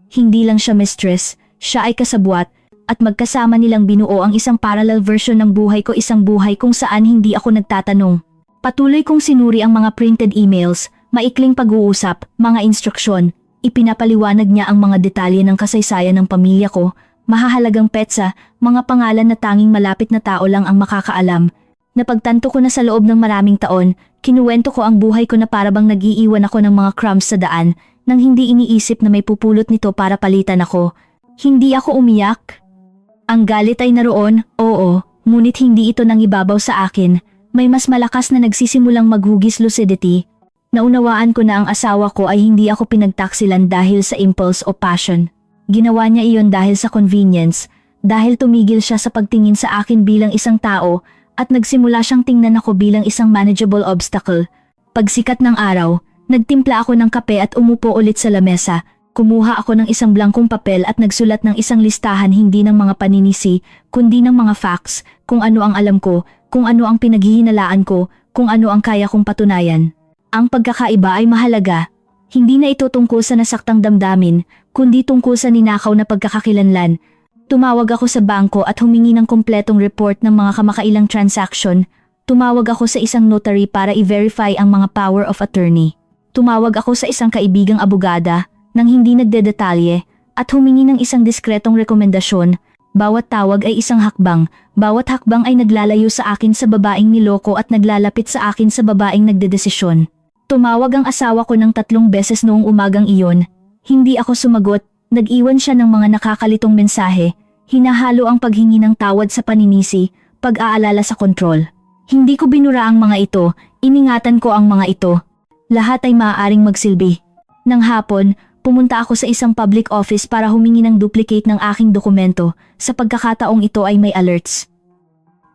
Hindi lang siya mistress, siya ay kasabwat. at magkasama nilang binuo ang isang parallel version ng buhay ko, isang buhay kung saan hindi ako nagtatanong. Patuloy kong sinuri ang mga printed emails, maikling pag-uusap, mga instruksyon. Ipinapaliwanag niya ang mga detalye ng kasaysayan ng pamilya ko, mahahalagang petsa, mga pangalan na tanging malapit na tao lang ang makakaalam. Napagtanto ko na sa loob ng maraming taon, kinuwento ko ang buhay ko na parabang nag-iiwan ako ng mga crumbs sa daan, nang hindi iniisip na may pupulot nito para palitan ako. Hindi ako umiyak. Ang galit ay naroon, oo, ngunit hindi ito nang ibabaw sa akin. May mas malakas na nagsisimulang maghugis lucidity. Naunawaan ko na ang asawa ko ay hindi ako pinagtaksilan dahil sa impulse o passion. Ginawa niya iyon dahil sa convenience, dahil tumigil siya sa pagtingin sa akin bilang isang tao at nagsimula siyang tingnan ako bilang isang manageable obstacle. Pagsikat ng araw, nagtimpla ako ng kape at umupo ulit sa lamesa. Kumuha ako ng isang blankong papel at nagsulat ng isang listahan hindi ng mga paninisi, kundi ng mga facts, kung ano ang alam ko, kung ano ang pinaghihinalaan ko, kung ano ang kaya kong patunayan. Ang pagkakaiba ay mahalaga. Hindi na ito tungkol sa nasaktang damdamin, kundi tungkol sa ninakaw na pagkakakilanlan. Tumawag ako sa bangko at humingi ng kumpletong report ng mga kamakailang transaction. Tumawag ako sa isang notary para i-verify ang mga power of attorney. Tumawag ako sa isang kaibigang abogada, nang hindi nagdedetalye, at humingi ng isang diskretong rekomendasyon. Bawat tawag ay isang hakbang, bawat hakbang ay naglalayo sa akin sa babaeng niloko at naglalapit sa akin sa babaeng nagdedesisyon. Tumawag ang asawa ko ng 3 beses noong umagang iyon. Hindi ako sumagot, nag-iwan siya ng mga nakakalitong mensahe, hinahalo ang paghingi ng tawad sa paninisi, pag-aalala sa kontrol. Hindi ko binura ang mga ito, iningatan ko ang mga ito. Lahat ay maaaring magsilbi. Nang hapon, pumunta ako sa isang public office para humingi ng duplicate ng aking dokumento, sa pagkakataong ito ay may alerts.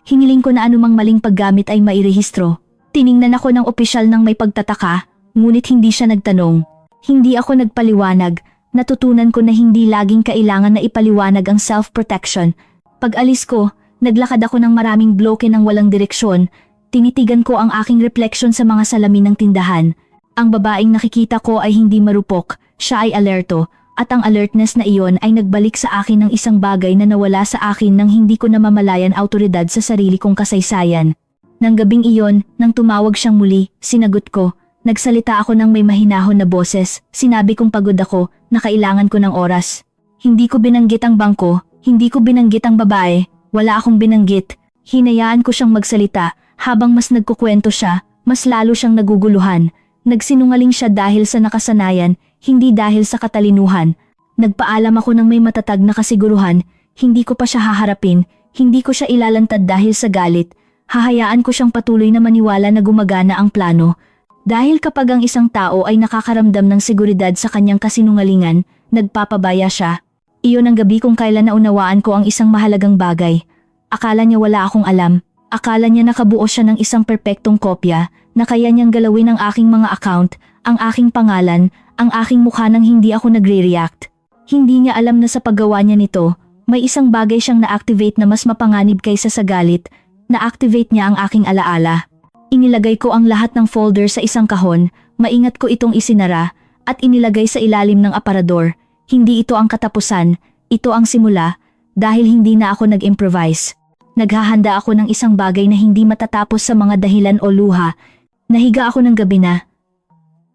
Hiniling ko na anumang maling paggamit ay mairehistro. Tiningnan ako ng opisyal ng may pagtataka, ngunit hindi siya nagtanong. Hindi ako nagpaliwanag, natutunan ko na hindi laging kailangan na ipaliwanag ang self-protection. Pag-alis ko, naglakad ako ng maraming bloke ng walang direksyon, tinitigan ko ang aking refleksyon sa mga salamin ng tindahan. Ang babaeng nakikita ko ay hindi marupok, siya ay alerto, at ang alertness na iyon ay nagbalik sa akin ng isang bagay na nawala sa akin nang hindi ko namamalayan autoridad sa sarili kong kasaysayan. Nang gabing iyon, nang tumawag siyang muli, sinagot ko. Nagsalita ako ng may mahinahon na boses, sinabi kong pagod ako, na kailangan ko ng oras. Hindi ko binanggit ang bangko, hindi ko binanggit ang babae, wala akong binanggit. Hinayaan ko siyang magsalita, habang mas nagkukwento siya, mas lalo siyang naguguluhan. Nagsinungaling siya dahil sa nakasanayan, hindi dahil sa katalinuhan. Nagpaalam ako ng may matatag na kasiguruhan, hindi ko pa siya haharapin, hindi ko siya ilalantad dahil sa galit. Hahayaan ko siyang patuloy na maniwala na gumagana ang plano. Dahil kapag ang isang tao ay nakakaramdam ng seguridad sa kanyang kasinungalingan, nagpapabaya siya. Iyon ang gabi kung kailan naunawaan ko ang isang mahalagang bagay. Akala niya wala akong alam. Akala niya nakabuo siya ng isang perpektong kopya na kaya niyang galawin ang aking mga account, ang aking pangalan, ang aking mukha nang hindi ako nagre-react. Hindi niya alam na sa paggawa niya nito, may isang bagay siyang na-activate na mas mapanganib kaysa sa galit. Na-activate niya ang aking alaala. Inilagay ko ang lahat ng folder sa isang kahon, maingat ko itong isinara, at inilagay sa ilalim ng aparador. Hindi ito ang katapusan, ito ang simula, dahil hindi na ako nag-improvise. Naghahanda ako ng isang bagay na hindi matatapos sa mga dahilan o luha. Nahiga ako ng gabi na.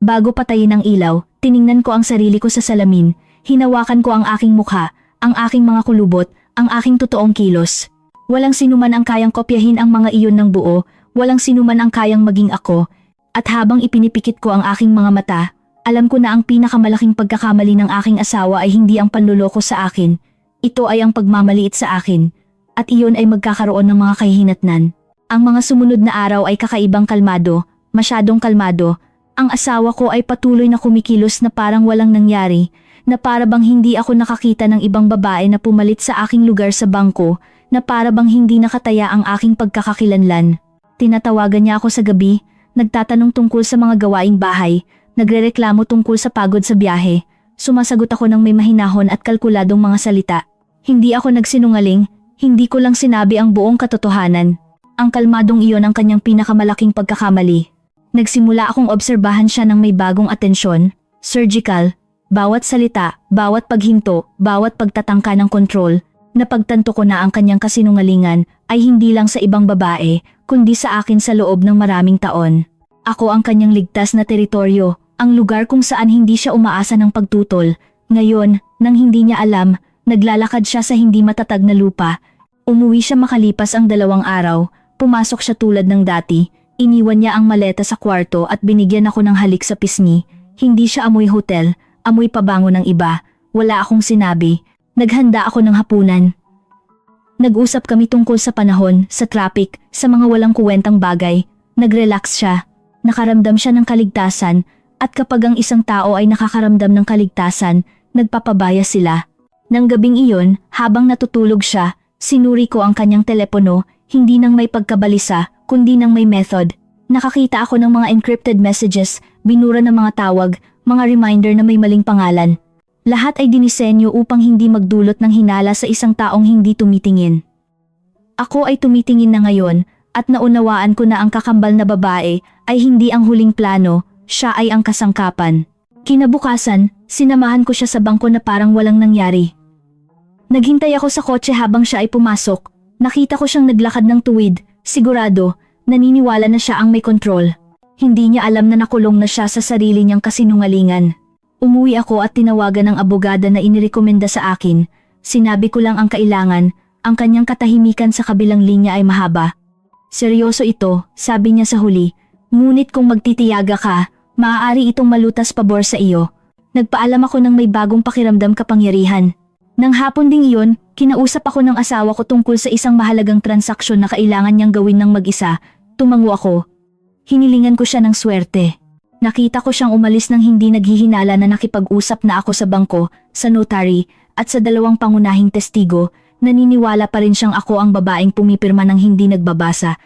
Bago patayin ang ilaw, tiningnan ko ang sarili ko sa salamin, hinawakan ko ang aking mukha, ang aking mga kulubot, ang aking totoong kilos. Walang sinuman ang kayang kopyahin ang mga iyon ng buo, walang sinuman ang kayang maging ako, at habang ipinipikit ko ang aking mga mata, alam ko na ang pinakamalaking pagkakamali ng aking asawa ay hindi ang panluloko sa akin, ito ay ang pagmamaliit sa akin, at iyon ay magkakaroon ng mga kahihinatnan. Ang mga sumunod na araw ay kakaibang kalmado, masyadong kalmado. Ang asawa ko ay patuloy na kumikilos na parang walang nangyari, na parabang hindi ako nakakita ng ibang babae na pumalit sa aking lugar sa bangko, na parabang hindi nakataya ang aking pagkakakilanlan. Tinatawagan niya ako sa gabi, nagtatanong tungkol sa mga gawaing bahay, nagrereklamo tungkol sa pagod sa biyahe. Sumasagot ako ng may mahinahon at kalkuladong mga salita. Hindi ako nagsinungaling, hindi ko lang sinabi ang buong katotohanan. Ang kalmadong iyon ang kanyang pinakamalaking pagkakamali. Nagsimula akong obserbahan siya ng may bagong atensyon, surgical, bawat salita, bawat paghinto, bawat pagtatangka ng kontrol. Napagtanto ko na ang kanyang kasinungalingan ay hindi lang sa ibang babae, kundi sa akin sa loob ng maraming taon. Ako ang kanyang ligtas na teritoryo, ang lugar kung saan hindi siya umaasa ng pagtutol. Ngayon, nang hindi niya alam, naglalakad siya sa hindi matatag na lupa. Umuwi siya makalipas ang 2 araw, pumasok siya tulad ng dati, iniwan niya ang maleta sa kwarto at binigyan ako ng halik sa pisngi. Hindi siya amoy hotel, amoy pabango ng iba, wala akong sinabi. Naghanda ako ng hapunan. Nag-usap kami tungkol sa panahon, sa traffic, sa mga walang kuwentang bagay. Nag-relax siya. Nakaramdam siya ng kaligtasan, at kapag ang isang tao ay nakakaramdam ng kaligtasan, nagpapabaya sila. Nang gabing iyon, habang natutulog siya, sinuri ko ang kanyang telepono, hindi nang may pagkabalisa, kundi nang may method. Nakakita ako ng mga encrypted messages, binura ng mga tawag, mga reminder na may maling pangalan. Lahat ay dinisenyo upang hindi magdulot ng hinala sa isang taong hindi tumitingin. Ako ay tumitingin na ngayon at naunawaan ko na ang kakambal na babae ay hindi ang huling plano, siya ay ang kasangkapan. Kinabukasan, sinamahan ko siya sa bangko na parang walang nangyari. Naghintay ako sa kotse habang siya ay pumasok. Nakita ko siyang naglakad ng tuwid, sigurado, naniniwala na siya ang may kontrol. Hindi niya alam na nakulong na siya sa sarili niyang kasinungalingan. Umuwi ako at tinawagan ng abogada na inirekomenda sa akin. Sinabi ko lang ang kailangan, ang kanyang katahimikan sa kabilang linya ay mahaba. Seryoso ito, sabi niya sa huli. Ngunit kung magtitiyaga ka, maaari itong malutas pabor sa iyo. Nagpaalam ako ng may bagong pakiramdam kapangyarihan. Nang hapon ding iyon, kinausap ako ng asawa ko tungkol sa isang mahalagang transaksyon na kailangan niyang gawin ng mag-isa. Tumango ako. Hinilingan ko siya ng swerte. Nakita ko siyang umalis nang hindi naghihinala na nakipag-usap na ako sa bangko, sa notary, at sa 2 pangunahing testigo. Naniniwala pa rin siyang ako ang babaeng pumipirma ng hindi nagbabasa.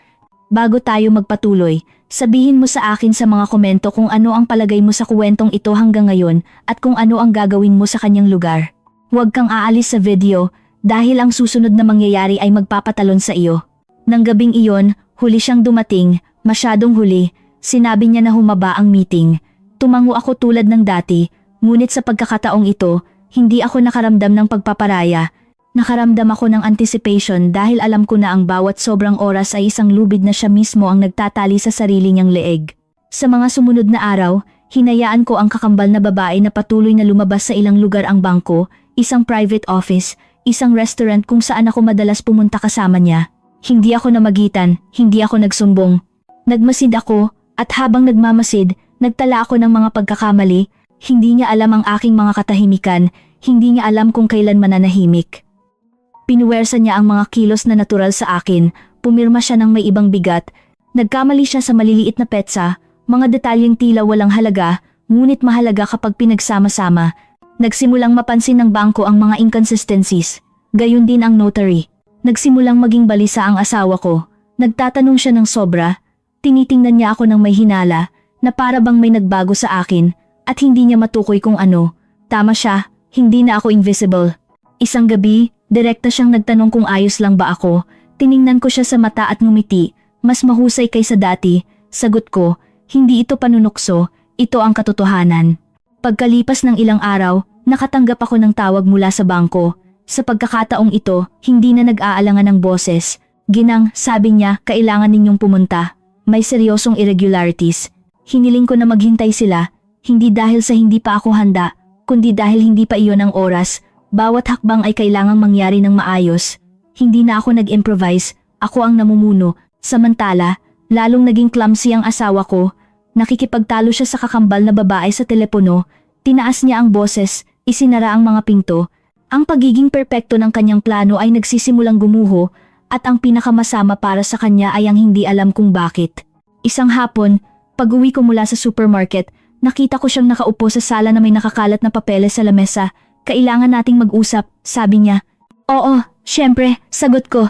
Bago tayo magpatuloy, sabihin mo sa akin sa mga komento kung ano ang palagay mo sa kuwentong ito hanggang ngayon at kung ano ang gagawin mo sa kanyang lugar. Huwag kang aalis sa video dahil ang susunod na mangyayari ay magpapatalon sa iyo. Nang gabing iyon, huli siyang dumating, masyadong huli. Sinabi niya na humaba ang meeting. Tumango ako tulad ng dati, ngunit sa pagkakataong ito, hindi ako nakaramdam ng pagpaparaya. Nakaramdam ako ng anticipation dahil alam ko na ang bawat sobrang oras ay isang lubid na siya mismo ang nagtatali sa sarili niyang leeg. Sa mga sumunod na araw, hinayaan ko ang kakambal na babae na patuloy na lumabas sa ilang lugar ang bangko, isang private office, isang restaurant kung saan ako madalas pumunta kasama niya. Hindi ako namagitan, hindi ako nagsumbong. Nagmasid ako, at habang nagmamasid, nagtala ako ng mga pagkakamali. Hindi niya alam ang aking mga katahimikan, hindi niya alam kung kailan mananahimik. Pinuwersa niya ang mga kilos na natural sa akin, pumirma siya ng may ibang bigat. Nagkamali siya sa maliliit na petsa, mga detalyeng tila walang halaga, ngunit mahalaga kapag pinagsama-sama. Nagsimulang mapansin ng bangko ang mga inconsistencies, gayon din ang notary. Nagsimulang maging balisa ang asawa ko. Nagtatanong siya ng sobra. Tinitingnan niya ako ng may hinala, na para bang may nagbago sa akin, at hindi niya matukoy kung ano. Tama siya, hindi na ako invisible. Isang gabi, direkta siyang nagtanong kung ayos lang ba ako. Tiningnan ko siya sa mata at ngumiti, mas mahusay kaysa dati. Sagot ko, hindi ito panunukso, ito ang katotohanan. Pagkalipas ng ilang araw, nakatanggap ako ng tawag mula sa bangko. Sa pagkakataong ito, hindi na nag-aalangan ng boses. Ginang, sabi niya, kailangan ninyong pumunta. May seryosong irregularities. Hiniling ko na maghintay sila, hindi dahil sa hindi pa ako handa, kundi dahil hindi pa iyon ang oras. Bawat hakbang ay kailangang mangyari ng maayos. Hindi na ako nag-improvise, ako ang namumuno. Samantala, lalong naging clumsy ang asawa ko. Nakikipagtalo siya sa kakambal na babae sa telepono. Tinaas niya ang boses, isinara ang mga pinto. Ang pagiging perpekto ng kanyang plano ay nagsisimulang gumuho, at ang pinakamasama para sa kanya ay ang hindi alam kung bakit. Isang hapon, pag-uwi ko mula sa supermarket, nakita ko siyang nakaupo sa sala na may nakakalat na papeles sa lamesa. Kailangan nating mag-usap, sabi niya. Oo, syempre, sagot ko.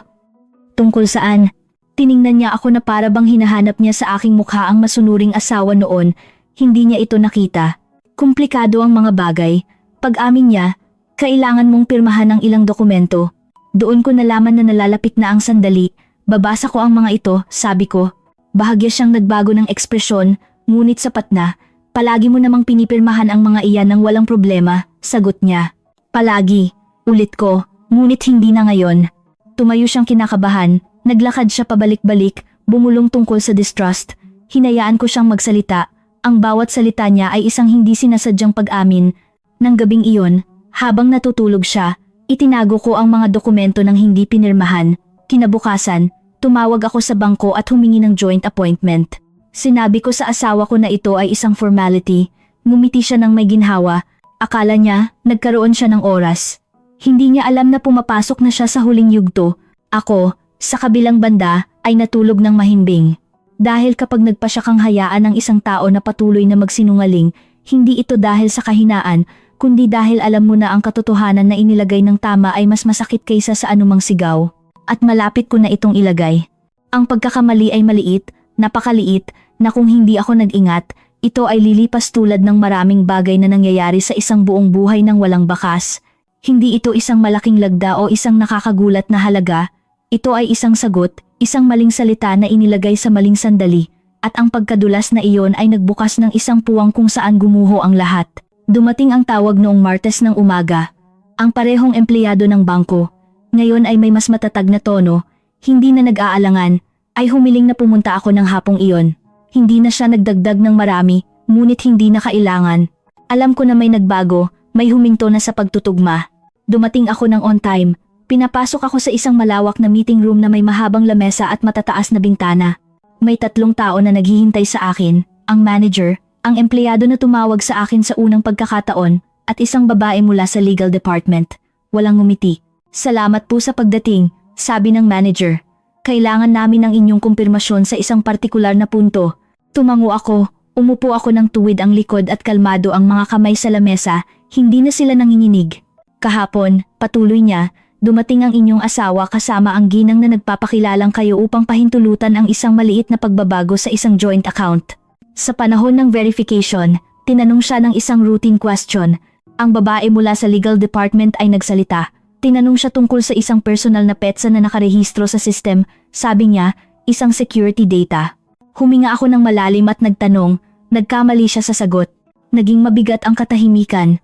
Tungkol saan? Tiningnan niya ako na para bang hinahanap niya sa aking mukha ang masunuring asawa noon. Hindi niya ito nakita. Komplikado ang mga bagay. Pag-amin niya, kailangan mong pirmahan ang ilang dokumento. Doon ko nalaman na nalalapit na ang sandali. Babasa ko ang mga ito, sabi ko. Bahagya siyang nagbago ng ekspresyon, ngunit sapat na. Palagi mo namang pinipirmahan ang mga iyan ng walang problema, sagot niya. Palagi, ulit ko, Ngunit hindi na ngayon. Tumayo siyang kinakabahan, naglakad siya pabalik-balik, bumulong tungkol sa distrust. Hinayaan ko siyang magsalita. Ang bawat salita niya ay isang hindi sinasadyang pag-amin. Nang gabing iyon, habang natutulog siya, itinago ko ang mga dokumento ng hindi pinirmahan. Kinabukasan, tumawag ako sa bangko at humingi ng joint appointment. Sinabi ko sa asawa ko na ito ay isang formality. Ngumiti siya ng may ginhawa. Akala niya, nagkaroon siya ng oras. Hindi niya alam na pumapasok na siya sa huling yugto. Ako, sa kabilang banda, ay natulog ng mahimbing. Dahil kapag nagpasya kang hayaan ng isang tao na patuloy na magsinungaling, hindi ito dahil sa kahinaan, kundi dahil alam mo na ang katotohanan na inilagay ng tama ay mas masakit kaysa sa anumang sigaw. At malapit ko na itong ilagay. Ang pagkakamali ay maliit, napakaliit, na kung hindi ako nag-ingat, ito ay lilipas tulad ng maraming bagay na nangyayari sa isang buong buhay ng walang bakas. Hindi ito isang malaking lagda o isang nakakagulat na halaga. Ito ay isang sagot, isang maling salita na inilagay sa maling sandali, at ang pagkadulas na iyon ay nagbukas ng isang puwang kung saan gumuho ang lahat. Dumating ang tawag noong Martes ng umaga. Ang parehong empleyado ng bangko, ngayon ay may mas matatag na tono, hindi na nag-aalangan, ay humiling na pumunta ako ng hapong iyon. Hindi na siya nagdagdag ng marami, ngunit hindi na kailangan. Alam ko na may nagbago, may huminto na sa pagtutugma. Dumating ako ng on time. Pinapasok ako sa isang malawak na meeting room na may mahabang lamesa at matataas na bintana. May 3 tao na naghihintay sa akin, ang manager, ang empleyado na tumawag sa akin sa unang pagkakataon, at isang babae mula sa legal department. Walang ngumiti. Salamat po sa pagdating, sabi ng manager. Kailangan namin ng inyong kumpirmasyon sa isang partikular na punto. Tumango ako, umupo ako ng tuwid ang likod at kalmado ang mga kamay sa lamesa, hindi na sila nanginginig. Kahapon, patuloy niya, dumating ang inyong asawa kasama ang ginang na nagpapakilalang kayo upang pahintulutan ang isang maliit na pagbabago sa isang joint account. Sa panahon ng verification, tinanong siya ng isang routine question. Ang babae mula sa legal department ay nagsalita. Tinanong siya tungkol sa isang personal na petsa na nakarehistro sa system. Sabi niya, isang security data. Huminga ako ng malalim at nagtanong, nagkamali siya sa sagot. Naging mabigat ang katahimikan.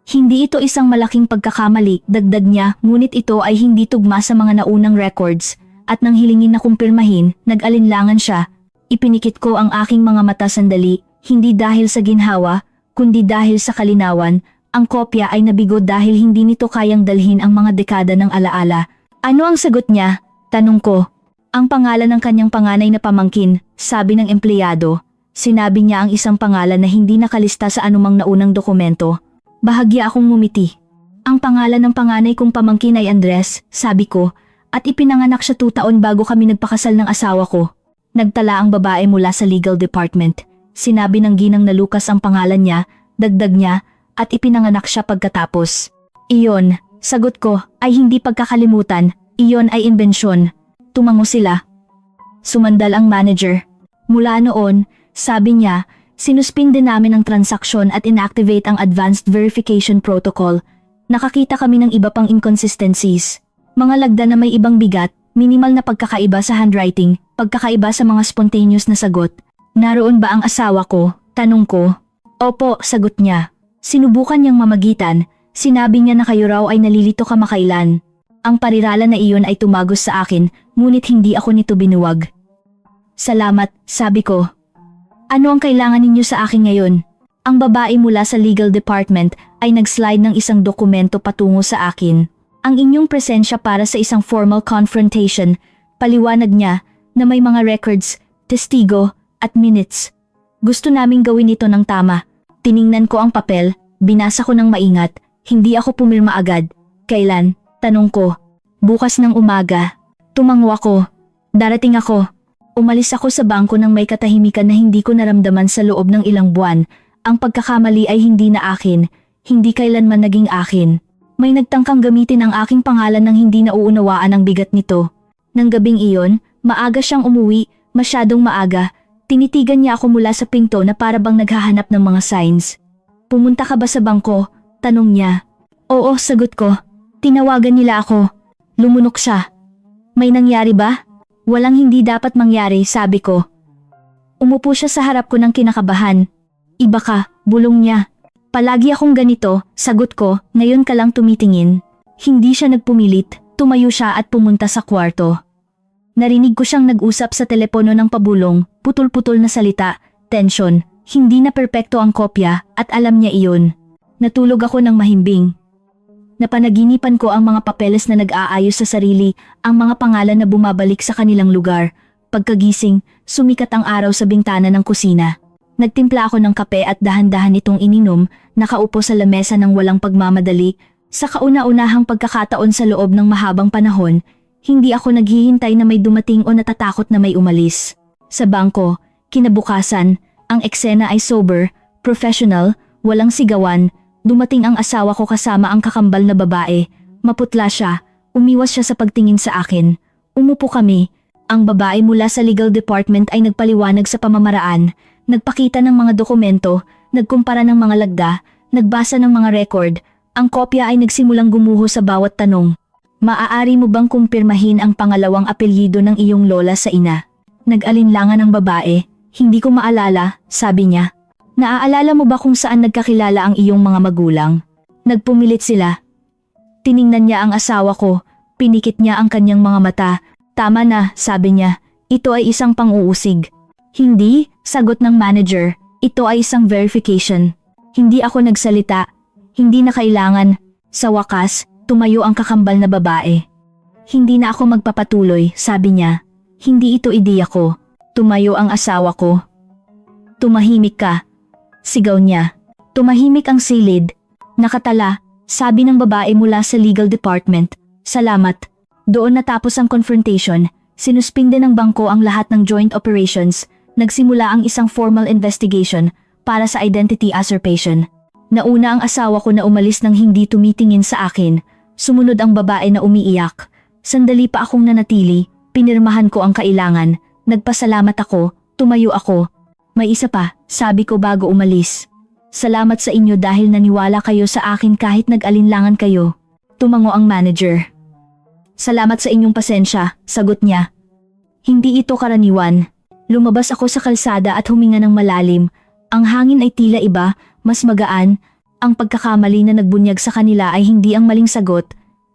Hindi ito isang malaking pagkakamali, dagdag niya, ngunit ito ay hindi tugma sa mga naunang records, at nang hilingin na kumpirmahin, nag-alinlangan siya. Ipinikit ko ang aking mga mata sandali, hindi dahil sa ginhawa, kundi dahil sa kalinawan. Ang kopya ay nabigo dahil hindi nito kayang dalhin ang mga dekada ng alaala. Ano ang sagot niya? Tanong ko. Ang pangalan ng kanyang panganay na pamangkin, sabi ng empleyado. Sinabi niya ang isang pangalan na hindi nakalista sa anumang naunang dokumento. Bahagya akong ngumiti. Ang pangalan ng panganay kong pamangkin ay Andres, sabi ko, at ipinanganak siya 2 taon bago kami nagpakasal ng asawa ko. Nagtala ang babae mula sa legal department. Sinabi ng ginang na Lucas ang pangalan niya, dagdag niya, at ipinanganak siya pagkatapos. Iyon, sagot ko, ay hindi pagkakalimutan, iyon ay imbensyon. Tumango sila. Sumandal ang manager. Mula noon, sabi niya, sinuspinde namin ang transaksyon at inactivate ang advanced verification protocol. Nakakita kami ng iba pang inconsistencies. Mga lagda na may ibang bigat, minimal na pagkakaiba sa handwriting, pagkakaiba sa mga spontaneous na sagot. Naroon ba ang asawa ko? Tanong ko. Opo, sagot niya. Sinubukan niyang mamagitan, sinabi niya na kayo raw ay nalilito kamakailan. Ang parirala na iyon ay tumagos sa akin, ngunit hindi ako nito binuwag. Salamat, sabi ko. Ano ang kailangan ninyo sa akin ngayon? Ang babae mula sa legal department ay nag-slide ng isang dokumento patungo sa akin. Ang inyong presensya para sa isang formal confrontation, paliwanag niya na may mga records, testigo, at minutes. Gusto naming gawin ito ng tama. Tiningnan ko ang papel, binasa ko ng maingat, hindi ako pumirma agad. Kailan? Tanong ko. Bukas ng umaga. Tumango ako. Darating ako. Umalis ako sa bangko nang may katahimikan na hindi ko naramdaman sa loob ng ilang buwan. Ang pagkakamali ay hindi na akin, hindi kailanman naging akin. May nagtangkang gamitin ang aking pangalan nang hindi nauunawaan ang bigat nito. Nang gabing iyon, maaga siyang umuwi, masyadong maaga. Tinitigan niya ako mula sa pinto na para bang naghahanap ng mga signs. Pumunta ka ba sa bangko? Tanong niya. Oo, sagot ko. Tinawagan nila ako. Lumunok siya. May nangyari ba? Walang hindi dapat mangyari, sabi ko. Umupo siya sa harap ko ng kinakabahan. Iba ka, bulong niya. Palagi akong ganito, sagot ko, ngayon ka lang tumitingin. Hindi siya nagpumilit, tumayo siya at pumunta sa kwarto. Narinig ko siyang nag-usap sa telepono ng pabulong, putol-putol na salita, tensyon, hindi na perpekto ang kopya at alam niya iyon. Natulog ako ng mahimbing. Napanaginipan ko ang mga papeles na nag-aayos sa sarili, ang mga pangalan na bumabalik sa kanilang lugar. Pagkagising, sumikat ang araw sa bintana ng kusina. Nagtimpla ako ng kape at dahan-dahan itong ininom, nakaupo sa lamesa ng walang pagmamadali. Sa kauna-unahang pagkakataon sa loob ng mahabang panahon, hindi ako naghihintay na may dumating o natatakot na may umalis. Sa bangko, kinabukasan, ang eksena ay sober, professional, walang sigawan. Dumating ang asawa ko kasama ang kakambal na babae. Maputla siya, umiwas siya sa pagtingin sa akin. Umupo kami. Ang babae mula sa legal department ay nagpaliwanag sa pamamaraan, nagpakita ng mga dokumento, nagkumpara ng mga lagda, nagbasa ng mga record. Ang kopya ay nagsimulang gumuho sa bawat tanong. Maaari mo bang kumpirmahin ang pangalawang apelyido ng iyong lola sa ina? Nag-alinlangan ang babae. Hindi ko maalala, sabi niya. Naaalala mo ba kung saan nagkakilala ang iyong mga magulang? Nagpumilit sila. Tiningnan niya ang asawa ko, pinikit niya ang kanyang mga mata. Tama na, sabi niya. Ito ay isang pang-uusig. Hindi, sagot ng manager. Ito ay isang verification. Hindi ako nagsalita. Hindi na kailangan. Sa wakas, tumayo ang kakambal na babae. Hindi na ako magpapatuloy, sabi niya. Hindi ito ideya ko. Tumayo ang asawa ko. Tumahimik ka. Sigaw niya. Tumahimik ang silid. Nakatala, sabi ng babae mula sa legal department. Salamat. Doon natapos ang confrontation. Sinuspinde ng bangko ang lahat ng joint operations. Nagsimula ang isang formal investigation para sa identity usurpation. Nauna ang asawa ko na umalis nang hindi tumitingin sa akin. Sumunod ang babae na umiiyak. Sandali pa akong nanatili. Pinirmahan ko ang kailangan. Nagpasalamat ako. Tumayo ako. May isa pa, sabi ko bago umalis. Salamat sa inyo dahil naniwala kayo sa akin kahit nag-alinlangan kayo. Tumango ang manager. Salamat sa inyong pasensya, sagot niya. Hindi ito karaniwan. Lumabas ako sa kalsada at huminga ng malalim. Ang hangin ay tila iba, mas magaan. Ang pagkakamali na nagbunyag sa kanila ay hindi ang maling sagot.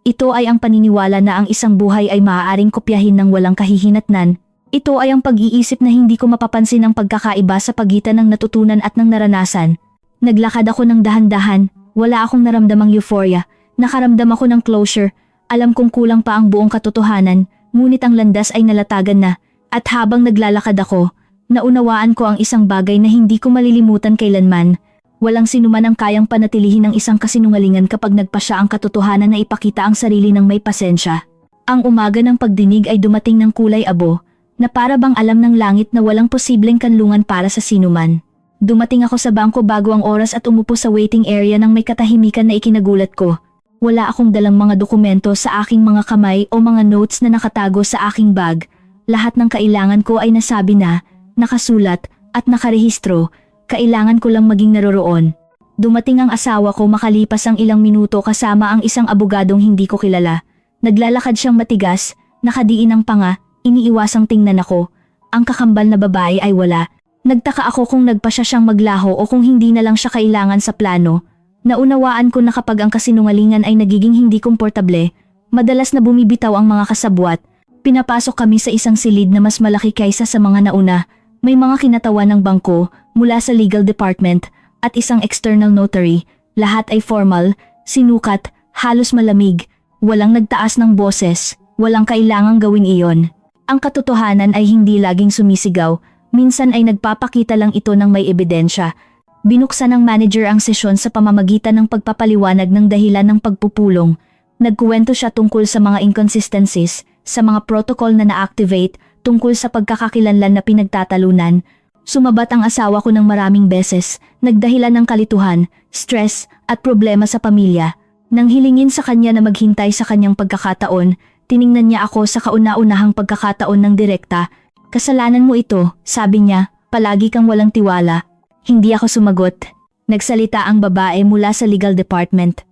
Ito ay ang paniniwala na ang isang buhay ay maaaring kopyahin ng walang kahihinatnan. Ito ay ang pag-iisip na hindi ko mapapansin ang pagkakaiba sa pagitan ng natutunan at ng naranasan. Naglakad ako ng dahan-dahan, wala akong naramdamang euphoria, nakaramdam ako ng closure, alam kong kulang pa ang buong katotohanan, ngunit ang landas ay nalatagan na, at habang naglalakad ako, naunawaan ko ang isang bagay na hindi ko malilimutan kailanman. Walang sinuman ang kayang panatilihin ng isang kasinungalingan kapag nagpasya ang katotohanan na ipakita ang sarili ng may pasensya. Ang umaga ng pagdinig ay dumating ng kulay abo, na para bang alam ng langit na walang posibleng kanlungan para sa sinuman. Dumating ako sa bangko bago ang oras at umupo sa waiting area ng may katahimikan na ikinagulat ko. Wala akong dalang mga dokumento sa aking mga kamay o mga notes na nakatago sa aking bag. Lahat ng kailangan ko ay nasabi na, nakasulat, at nakarehistro. Kailangan ko lang maging naroroon. Dumating ang asawa ko makalipas ang ilang minuto kasama ang isang abogadong hindi ko kilala. Naglalakad siyang matigas, nakadiin ang panga, iniiwasang tingnan ako. Ang kakambal na babae ay wala. Nagtaka ako kung nagpasya siyang maglaho o kung hindi na lang siya kailangan sa plano. Naunawaan ko na kapag ang kasinungalingan ay nagiging hindi komportable, madalas na bumibitaw ang mga kasabwat. Pinapasok kami sa isang silid na mas malaki kaysa sa mga nauna. May mga kinatawan ng bangko mula sa legal department at isang external notary. Lahat ay formal, sinukat, halos malamig. Walang nagtaas ng boses, walang kailangang gawin iyon. Ang katotohanan ay hindi laging sumisigaw, minsan ay nagpapakita lang ito ng may ebidensya. Binuksan ng manager ang sesyon sa pamamagitan ng pagpapaliwanag ng dahilan ng pagpupulong. Nagkuwento siya tungkol sa mga inconsistencies, sa mga protocol na na-activate, tungkol sa pagkakakilanlan na pinagtatalunan. Sumabat ang asawa ko ng maraming beses, nagdahilan ng kalituhan, stress, at problema sa pamilya. Nang hilingin sa kanya na maghintay sa kanyang pagkakataon, tiningnan niya ako sa kauna-unahang pagkakataon ng direkta. Kasalanan mo ito, sabi niya, palagi kang walang tiwala. Hindi ako sumagot. Nagsalita ang babae mula sa legal department.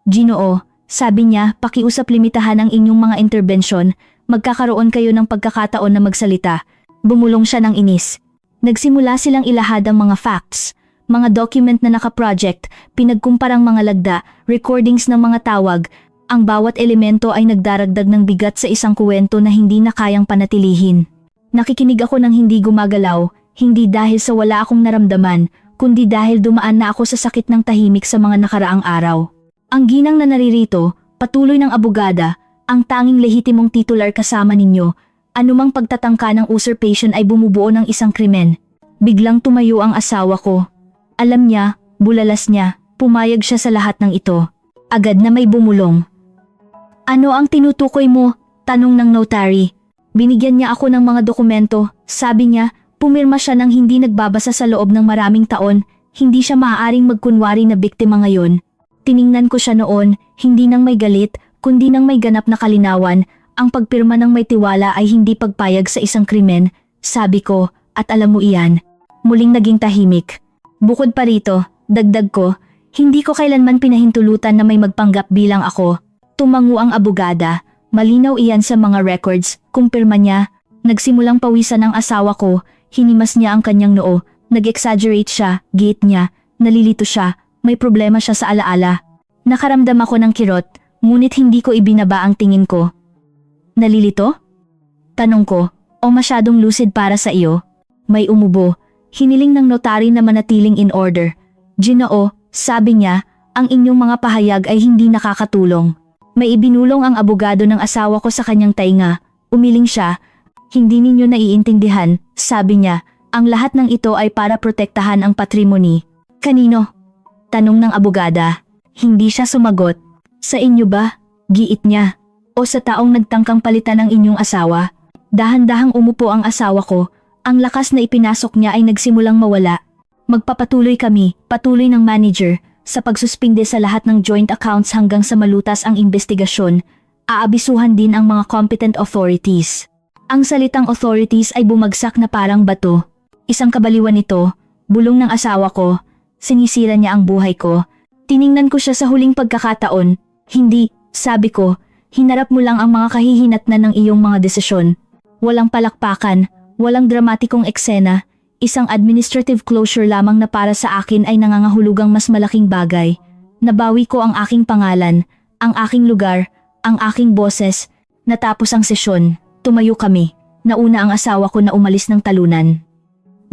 Ginoo, sabi niya, pakiusap limitahan ang inyong mga interbensyon, magkakaroon kayo ng pagkakataon na magsalita. Bumulong siya ng inis. Nagsimula silang ilahad ang mga facts, mga document na naka-project, pinagkumparang mga lagda, recordings ng mga tawag. Ang bawat elemento ay nagdaragdag ng bigat sa isang kuwento na hindi na kayang panatilihin. Nakikinig ako ng hindi gumagalaw, hindi dahil sa wala akong naramdaman, kundi dahil dumaan na ako sa sakit ng tahimik sa mga nakaraang araw. Ang ginang na naririto, patuloy ng abogada, ang tanging lehitimong titular kasama ninyo, anumang pagtatangka ng usurpation ay bumubuo ng isang krimen. Biglang tumayo ang asawa ko. Alam niya, bulalas niya, pumayag siya sa lahat ng ito. Agad na may bumulong. Ano ang tinutukoy mo? Tanong ng notary. Binigyan niya ako ng mga dokumento. Sabi niya, pumirma siya ng hindi nagbabasa sa loob ng maraming taon. Hindi siya maaaring magkunwari na biktima ngayon. Tiningnan ko siya noon, hindi nang may galit, kundi nang may ganap na kalinawan. Ang pagpirma ng may tiwala ay hindi pagpayag sa isang krimen, sabi ko, at alam mo iyan. Muling naging tahimik. Bukod pa rito, dagdag ko, hindi ko kailanman pinahintulutan na may magpanggap bilang ako. Tumango ang abogada, malinaw iyan sa mga records, kumpirma niya. Nagsimulang pawisan ang asawa ko, hinimas niya ang kanyang noo, nag-exaggerate siya, giit niya, nalilito siya, may problema siya sa alaala. Nakaramdam ako ng kirot, ngunit hindi ko ibinaba ang tingin ko. Nalilito? Tanong ko, o masyadong lucid para sa iyo? May umubo, hiniling ng notary na manatiling in order. Ginoo, sabi niya, ang inyong mga pahayag ay hindi nakakatulong. May ibinulong ang abogado ng asawa ko sa kanyang tainga. Umiling siya. Hindi ninyo naiintindihan, sabi niya, ang lahat ng ito ay para protektahan ang patrimony. Kanino? Tanong ng abogada. Hindi siya sumagot. Sa inyo ba? Giit niya. O sa taong nagtangkang palitan ng inyong asawa? Dahan-dahang umupo ang asawa ko. Ang lakas na ipinasok niya ay nagsimulang mawala. Magpapatuloy kami, patuloy ng manager, sa pagsuspinde sa lahat ng joint accounts hanggang sa malutas ang investigasyon. Aabisuhan din ang mga competent authorities. Ang salitang authorities ay bumagsak na parang bato. Isang kabaliwan nito, bulong ng asawa ko, sinisira niya ang buhay ko. Tiningnan ko siya sa huling pagkakataon. Hindi, sabi ko, hinarap mo lang ang mga kahihinatnan ng iyong mga desisyon. Walang palakpakan, walang dramatikong eksena. Isang administrative closure lamang na para sa akin ay nangangahulugang mas malaking bagay. Nabawi ko ang aking pangalan, ang aking lugar, ang aking boses. Natapos ang sesyon, tumayo kami. Nauna ang asawa ko na umalis ng talunan.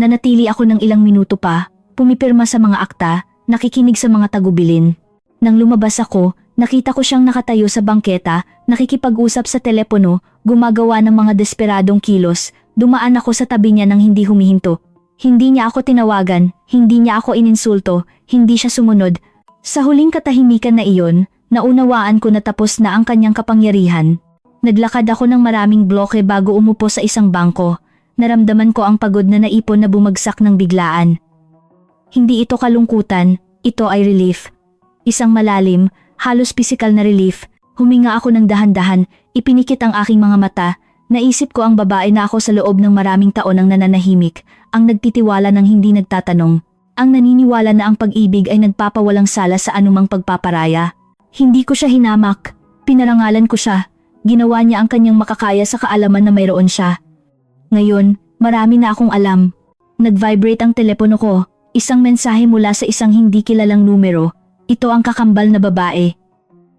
Nanatili ako ng ilang minuto pa, pumipirma sa mga akta, nakikinig sa mga tagubilin. Nang lumabas ako, nakita ko siyang nakatayo sa bangketa, nakikipag-usap sa telepono, gumagawa ng mga desperadong kilos. Dumaan ako sa tabi niya nang hindi humihinto. Hindi niya ako tinawagan, hindi niya ako ininsulto, hindi siya sumunod. Sa huling katahimikan na iyon, naunawaan ko na tapos na ang kanyang kapangyarihan. Naglakad ako ng maraming bloke bago umupo sa isang bangko. Naramdaman ko ang pagod na naipon na bumagsak ng biglaan. Hindi ito kalungkutan, ito ay relief. Isang malalim, halos pisikal na relief. Huminga ako ng dahan-dahan, ipinikit ang aking mga mata. Naisip ko ang babae na ako sa loob ng maraming taon ang nananahimik, ang nagtitiwala ng hindi nagtatanong, ang naniniwala na ang pag-ibig ay nagpapawalang sala sa anumang pagpaparaya. Hindi ko siya hinamak, pinarangalan ko siya, ginawa niya ang kanyang makakaya sa kaalaman na mayroon siya. Ngayon, marami na akong alam. Nag-vibrate ang telepono ko, isang mensahe mula sa isang hindi kilalang numero. Ito ang kakambal na babae.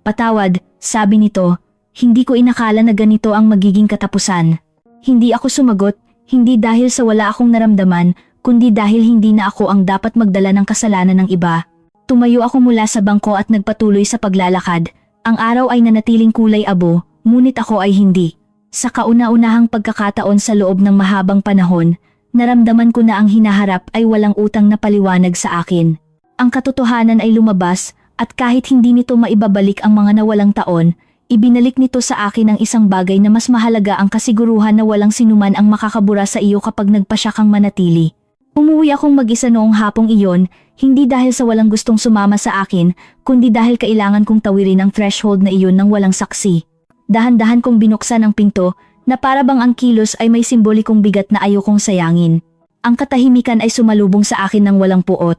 Patawad, sabi nito. Hindi ko inakala na ganito ang magiging katapusan. Hindi ako sumagot, hindi dahil sa wala akong naramdaman, kundi dahil hindi na ako ang dapat magdala ng kasalanan ng iba. Tumayo ako mula sa bangko at nagpatuloy sa paglalakad. Ang araw ay nanatiling kulay abo, ngunit ako ay hindi. Sa kauna-unahang pagkakataon sa loob ng mahabang panahon, naramdaman ko na ang hinaharap ay walang utang na paliwanag sa akin. Ang katotohanan ay lumabas, at kahit hindi nito maibabalik ang mga nawalang taon, ibinalik nito sa akin ang isang bagay na mas mahalaga, ang kasiguruhan na walang sinuman ang makakabura sa iyo kapag nagpasya kang manatili. Umuwi akong mag-isa noong hapong iyon, hindi dahil sa walang gustong sumama sa akin, kundi dahil kailangan kong tawirin ang threshold na iyon ng walang saksi. Dahan-dahan kong binuksan ang pinto, na para bang ang kilos ay may simbolikong bigat na ayokong sayangin. Ang katahimikan ay sumalubong sa akin ng walang puot.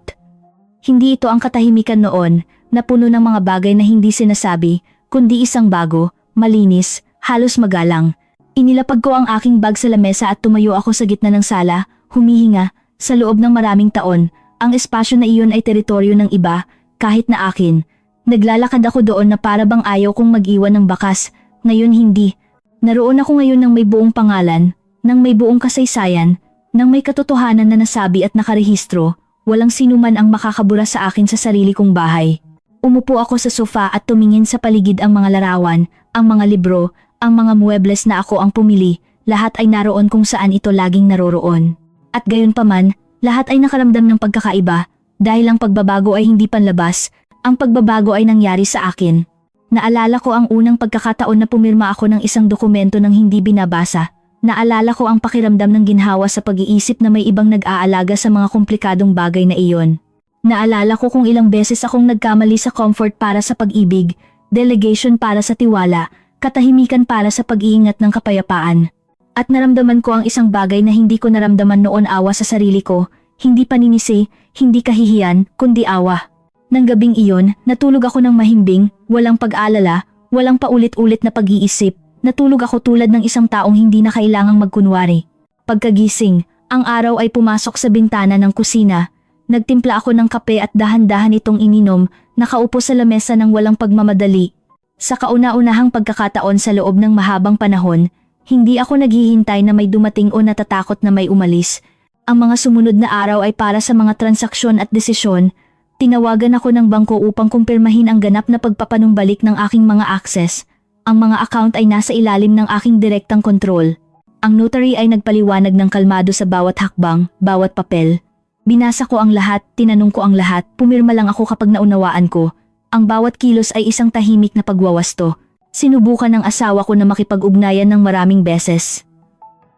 Hindi ito ang katahimikan noon, na puno ng mga bagay na hindi sinasabi, kundi isang bago, malinis, halos magalang. Inilapag ko ang aking bag sa lamesa at tumayo ako sa gitna ng sala, humihinga. Sa loob ng maraming taon, ang espasyo na iyon ay teritoryo ng iba, kahit na akin. Naglalakad ako doon na para bang ayaw kong mag-iwan ng bakas. Ngayon hindi. Naroon ako ngayon ng may buong pangalan, ng may buong kasaysayan, ng may katotohanan na nasabi at nakarehistro. Walang sinuman ang makakabura sa akin sa sarili kong bahay. Umupo ako sa sofa at tumingin sa paligid ang mga larawan, ang mga libro, ang mga muebles na ako ang pumili, lahat ay naroon kung saan ito laging naroroon. At gayon pa man, lahat ay nakaramdam ng pagkakaiba, dahil ang pagbabago ay hindi panlabas, ang pagbabago ay nangyari sa akin. Naalala ko ang unang pagkakataon na pumirma ako ng isang dokumento nang hindi binabasa. Naalala ko ang pakiramdam ng ginhawa sa pag-iisip na may ibang nag-aalaga sa mga komplikadong bagay na iyon. Naalala ko kung ilang beses akong nagkamali sa comfort para sa pag-ibig, delegation para sa tiwala, katahimikan para sa pag-iingat ng kapayapaan. At naramdaman ko ang isang bagay na hindi ko naramdaman noon, awa sa sarili ko, hindi paninisi, hindi kahihiyan, kundi awa. Nang gabing iyon, natulog ako ng mahimbing, walang pag-alala, walang paulit-ulit na pag-iisip. Natulog ako tulad ng isang taong hindi na kailangang magkunwari. Pagkagising, ang araw ay pumasok sa bintana ng kusina. Nagtimpla ako ng kape at dahan-dahan itong ininom, nakaupo sa lamesa ng walang pagmamadali. Sa kauna-unahang pagkakataon sa loob ng mahabang panahon, hindi ako naghihintay na may dumating o natatakot na may umalis. Ang mga sumunod na araw ay para sa mga transaksyon at desisyon. Tinawagan ako ng bangko upang kumpirmahin ang ganap na pagpapanumbalik ng aking mga access. Ang mga account ay nasa ilalim ng aking direktang kontrol. Ang notary ay nagpaliwanag ng kalmado sa bawat hakbang, bawat papel. Binasa ko ang lahat, tinanong ko ang lahat, pumirma lang ako kapag naunawaan ko. Ang bawat kilos ay isang tahimik na pagwawasto. Sinubukan ng asawa ko na makipag-ugnayan ng maraming beses.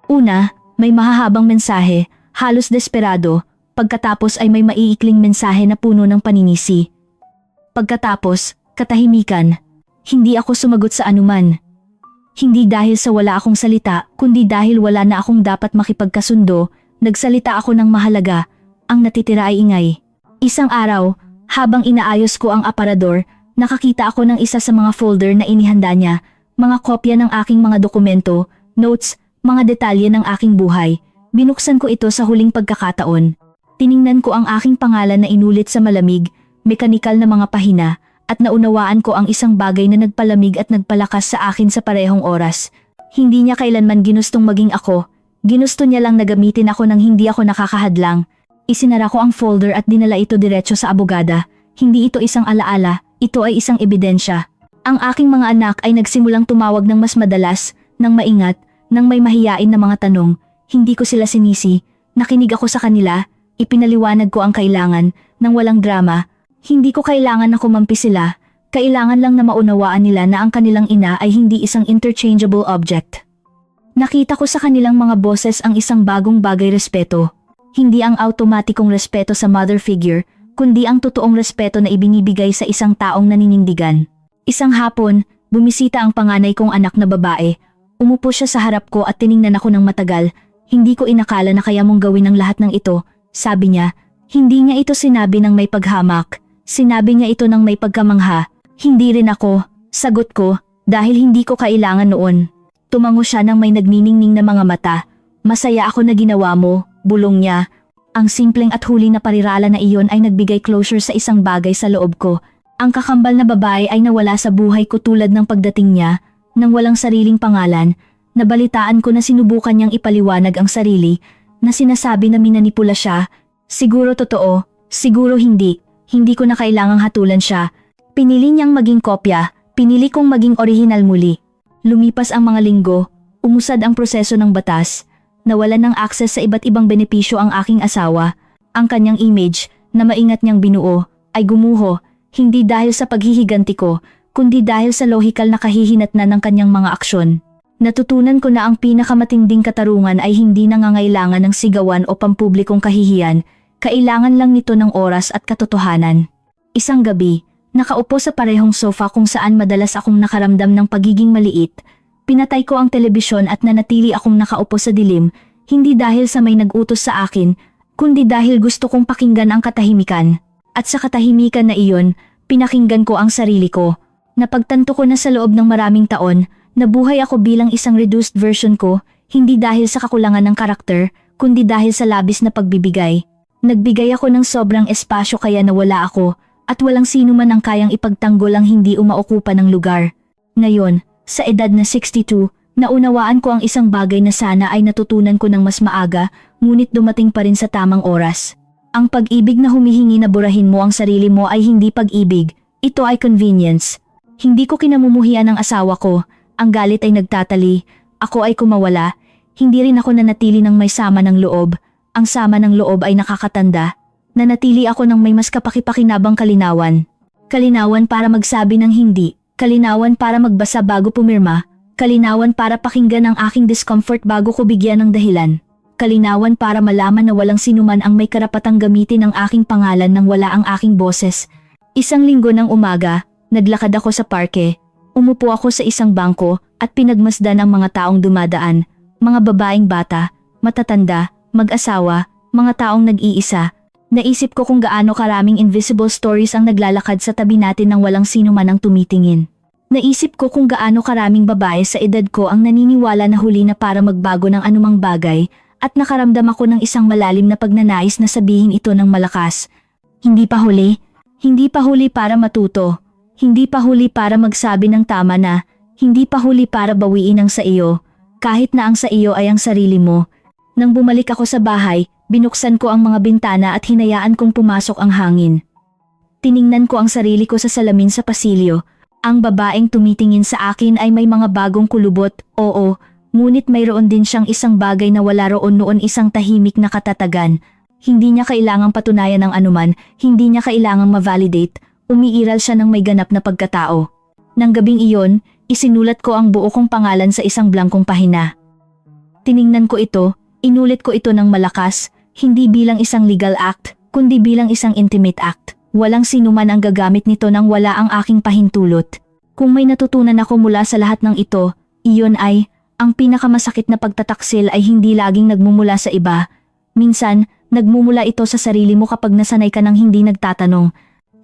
Una, may mahahabang mensahe, halos desperado. Pagkatapos ay may maiikling mensahe na puno ng paninisi. Pagkatapos, katahimikan. Hindi ako sumagot sa anuman. Hindi dahil sa wala akong salita, kundi dahil wala na akong dapat makipagkasundo, nagsalita ako ng mahalaga, ang natitira ay ingay. Isang araw, habang inaayos ko ang aparador, nakakita ako ng isa sa mga folder na inihanda niya, mga kopya ng aking mga dokumento, notes, mga detalye ng aking buhay. Binuksan ko ito sa huling pagkakataon. Tiningnan ko ang aking pangalan na inulit sa malamig, mekanikal na mga pahina, at naunawaan ko ang isang bagay na nagpalamig at nagpalakas sa akin sa parehong oras. Hindi niya kailanman ginustong maging ako. Ginusto niya lang na gamitin ako nang hindi ako nakakahadlang. Isinara ko ang folder at dinala ito diretso sa abogada. Hindi ito isang alaala, ito ay isang ebidensya. Ang aking mga anak ay nagsimulang tumawag ng mas madalas, ng maingat, ng may mahiyain na mga tanong. Hindi ko sila sinisi. Nakinig ako sa kanila. Ipinaliwanag ko ang kailangan, ng walang drama. Hindi ko kailangan na kumampi sila, kailangan lang na maunawaan nila na ang kanilang ina ay hindi isang interchangeable object. Nakita ko sa kanilang mga boses ang isang bagong bagay, respeto. Hindi ang automatikong respeto sa mother figure, kundi ang totoong respeto na ibinibigay sa isang taong naninindigan. Isang hapon, bumisita ang panganay kong anak na babae. Umupo siya sa harap ko at tiningnan ako ng matagal. Hindi ko inakala na kaya mong gawin ang lahat ng ito, sabi niya. Hindi niya ito sinabi ng may paghamak. Sinabi niya ito ng may pagkamangha. Hindi rin ako, sagot ko, dahil hindi ko kailangan noon. Tumango siya ng may nagniningning na mga mata. Masaya ako na ginawa mo, bulong niya. Ang simpleng at huli na parirala na iyon ay nagbigay closure sa isang bagay sa loob ko. Ang kakambal na babae ay nawala sa buhay ko tulad ng pagdating niya, nang walang sariling pangalan. Nabalitaan ko na sinubukan niyang ipaliwanag ang sarili, na sinasabi na minanipula siya. Siguro totoo, siguro hindi. Hindi ko na kailangang hatulan siya. Pinili niyang maging kopya, pinili kong maging orihinal muli. Lumipas ang mga linggo, umusad ang proseso ng batas. Nawalan ng access sa iba't ibang benepisyo ang aking asawa. Ang kanyang image, na maingat niyang binuo, ay gumuho, hindi dahil sa paghihiganti ko, kundi dahil sa lohikal na kahihinatnan ng kanyang mga aksyon. Natutunan ko na ang pinakamatinding katarungan ay hindi nangangailangan ng sigawan o pampublikong kahihiyan. Kailangan lang nito ng oras at katotohanan. Isang gabi, nakaupo sa parehong sofa kung saan madalas akong nakaramdam ng pagiging maliit, pinatay ko ang telebisyon at nanatili akong nakaupo sa dilim, hindi dahil sa may nag-utos sa akin, kundi dahil gusto kong pakinggan ang katahimikan. At sa katahimikan na iyon, pinakinggan ko ang sarili ko. Napagtanto ko na sa loob ng maraming taon, nabuhay ako bilang isang reduced version ko, hindi dahil sa kakulangan ng karakter, kundi dahil sa labis na pagbibigay. Nagbigay ako ng sobrang espasyo kaya nawala ako, at walang sino man ang kayang ipagtanggol ang hindi umaokupa ng lugar. Ngayon, sa edad na 62, naunawaan ko ang isang bagay na sana ay natutunan ko ng mas maaga, ngunit dumating pa rin sa tamang oras. Ang pag-ibig na humihingi na burahin mo ang sarili mo ay hindi pag-ibig, ito ay convenience. Hindi ko kinamumuhian ang asawa ko, ang galit ay nagtatali, ako ay kumawala, hindi rin ako nanatili ng may sama ng loob, ang sama ng loob ay nakakatanda. Nanatili ako ng may mas kapakipakinabang kalinawan. Kalinawan para magsabi ng hindi, kalinawan para magbasa bago pumirma, kalinawan para pakinggan ang aking discomfort bago ko bigyan ng dahilan. Kalinawan para malaman na walang sinuman ang may karapatang gamitin ang aking pangalan nang wala ang aking boses. Isang linggo ng umaga, naglakad ako sa parke. Umupo ako sa isang bangko at pinagmasdan ang mga taong dumadaan, mga babaeng bata, matatanda, mag-asawa, mga taong nag-iisa. Naisip ko kung gaano karaming invisible stories ang naglalakad sa tabi natin nang walang sino man ang tumitingin. Naisip ko kung gaano karaming babae sa edad ko ang naniniwala na huli na para magbago ng anumang bagay at nakaramdam ako ng isang malalim na pagnanais na sabihin ito ng malakas. Hindi pa huli. Hindi pa huli para matuto. Hindi pa huli para magsabi ng tama na. Hindi pa huli para bawiin ang sa iyo. Kahit na ang sa iyo ay ang sarili mo. Nang bumalik ako sa bahay, binuksan ko ang mga bintana at hinayaan kong pumasok ang hangin. Tiningnan ko ang sarili ko sa salamin sa pasilyo. Ang babaeng tumitingin sa akin ay may mga bagong kulubot, oo, ngunit mayroon din siyang isang bagay na wala roon noon, isang tahimik na katatagan. Hindi niya kailangang patunayan ng anuman, hindi niya kailangang ma-validate, umiiral siya ng may ganap na pagkatao. Nang gabing iyon, isinulat ko ang buo kong pangalan sa isang blankong pahina. Tiningnan ko ito, inulit ko ito ng malakas, hindi bilang isang legal act, kundi bilang isang intimate act. Walang sinuman ang gagamit nito nang wala ang aking pahintulot. Kung may natutunan ako mula sa lahat ng ito, iyon ay, ang pinakamasakit na pagtataksil ay hindi laging nagmumula sa iba. Minsan, nagmumula ito sa sarili mo kapag nasanay ka ng hindi nagtatanong.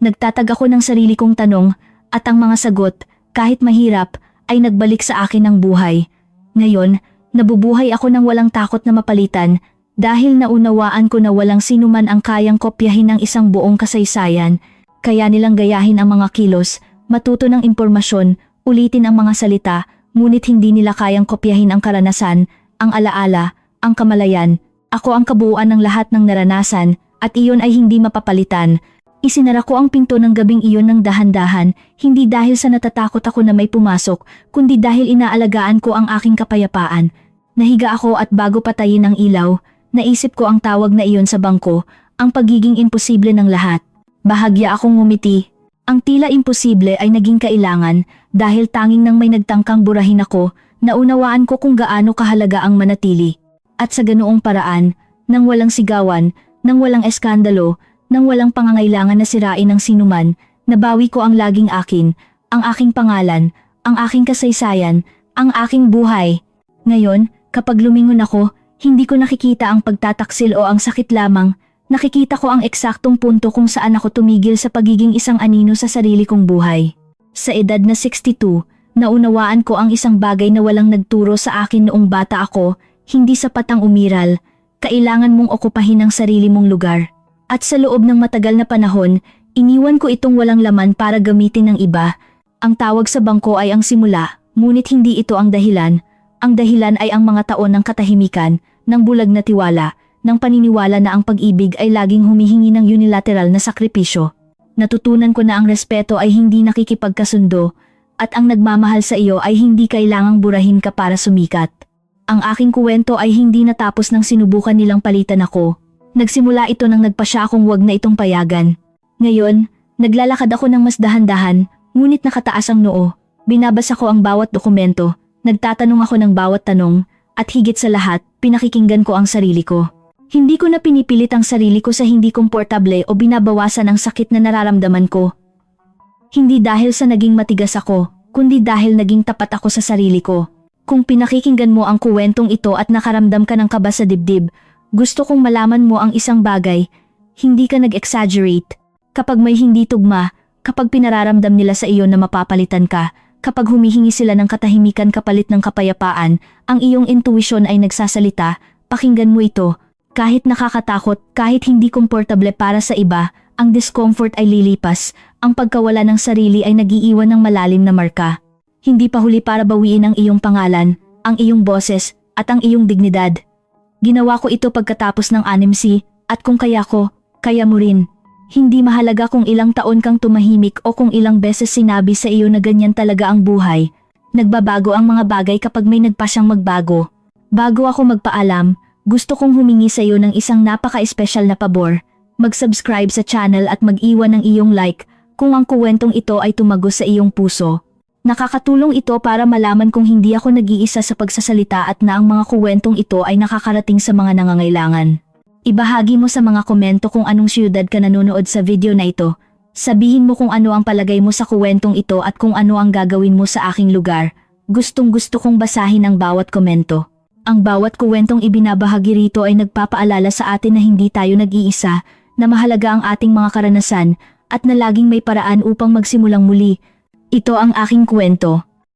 Nagtatag ako ng sarili kong tanong, at ang mga sagot, kahit mahirap, ay nagbalik sa akin ng buhay. Ngayon, nabubuhay ako ng walang takot na mapalitan, dahil naunawaan ko na walang sinuman ang kayang kopyahin ng isang buong kasaysayan, kaya nilang gayahin ang mga kilos, matuto ng impormasyon, ulitin ang mga salita, ngunit hindi nila kayang kopyahin ang karanasan, ang alaala, ang kamalayan. Ako ang kabuuan ng lahat ng naranasan, at iyon ay hindi mapapalitan. Isinara ko ang pinto ng gabing iyon ng dahan-dahan, hindi dahil sa natatakot ako na may pumasok, kundi dahil inaalagaan ko ang aking kapayapaan. Nahiga ako at bago patayin ang ilaw, naisip ko ang tawag na iyon sa bangko, ang pagiging imposible ng lahat. Bahagya akong ngumiti. Ang tila imposible ay naging kailangan dahil tanging nang may nagtangkang burahin ako, naunawaan ko kung gaano kahalaga ang manatili. At sa ganoong paraan, nang walang sigawan, nang walang eskandalo, nang walang pangangailangan na sirain ng sinuman, nabawi ko ang laging akin, ang aking pangalan, ang aking kasaysayan, ang aking buhay. Ngayon, kapag lumingon ako, hindi ko nakikita ang pagtataksil o ang sakit lamang, nakikita ko ang eksaktong punto kung saan ako tumigil sa pagiging isang anino sa sarili kong buhay. Sa edad na 62, naunawaan ko ang isang bagay na walang nagturo sa akin noong bata ako, hindi sapat ang umiral, kailangan mong okupahin ang sarili mong lugar. At sa loob ng matagal na panahon, iniwan ko itong walang laman para gamitin ng iba. Ang tawag sa bangko ay ang simula, ngunit hindi ito ang dahilan. Ang dahilan ay ang mga taon ng katahimikan, ng bulag na tiwala, ng paniniwala na ang pag-ibig ay laging humihingi ng unilateral na sakripisyo. Natutunan ko na ang respeto ay hindi nakikipagkasundo, at ang nagmamahal sa iyo ay hindi kailangang burahin ka para sumikat. Ang aking kuwento ay hindi natapos nang sinubukan nilang palitan ako. Nagsimula ito nang nagpasya akong wag na itong payagan. Ngayon, naglalakad ako ng mas dahan-dahan, ngunit nakataas ang noo. Binabasa ko ang bawat dokumento, nagtatanong ako ng bawat tanong, at higit sa lahat, pinakikinggan ko ang sarili ko. Hindi ko na pinipilit ang sarili ko sa hindi komportable o binabawasan ang sakit na nararamdaman ko. Hindi dahil sa naging matigas ako, kundi dahil naging tapat ako sa sarili ko. Kung pinakikinggan mo ang kuwentong ito at nakaramdam ka ng kaba sa dibdib, gusto kong malaman mo ang isang bagay, hindi ka nag-exaggerate. Kapag may hindi tugma, kapag pinararamdam nila sa iyo na mapapalitan ka, kapag humihingi sila ng katahimikan kapalit ng kapayapaan, ang iyong intuition ay nagsasalita, pakinggan mo ito. Kahit nakakatakot, kahit hindi komportable para sa iba, Ang discomfort ay lilipas, ang pagkawala ng sarili ay nagiiwan ng malalim na marka. Hindi pa huli para bawiin ang iyong pangalan, ang iyong boses, at ang iyong dignidad. Ginawa ko ito pagkatapos ng 6C, at kung kaya ko, kaya mo rin. Hindi mahalaga kung ilang taon kang tumahimik o kung ilang beses sinabi sa iyo na ganyan talaga ang buhay. Nagbabago ang mga bagay kapag may nagpasyang magbago. Bago ako magpaalam, gusto kong humingi sa iyo ng isang napaka-espesyal na pabor. Mag-subscribe sa channel at mag-iwan ng iyong like kung ang kuwentong ito ay tumagos sa iyong puso. Nakakatulong ito para malaman kung hindi ako nag-iisa sa pagsasalita at na ang mga kuwentong ito ay nakakarating sa mga nangangailangan. Ibahagi mo sa mga komento kung anong siyudad ka nanonood sa video na ito. Sabihin mo kung ano ang palagay mo sa kuwentong ito at kung ano ang gagawin mo sa aking lugar. Gustong-gusto kong basahin ang bawat komento. Ang bawat kuwentong ibinabahagi rito ay nagpapaalala sa atin na hindi tayo nag-iisa, na mahalaga ang ating mga karanasan at na laging may paraan upang magsimulang muli. Ito ang aking kwento.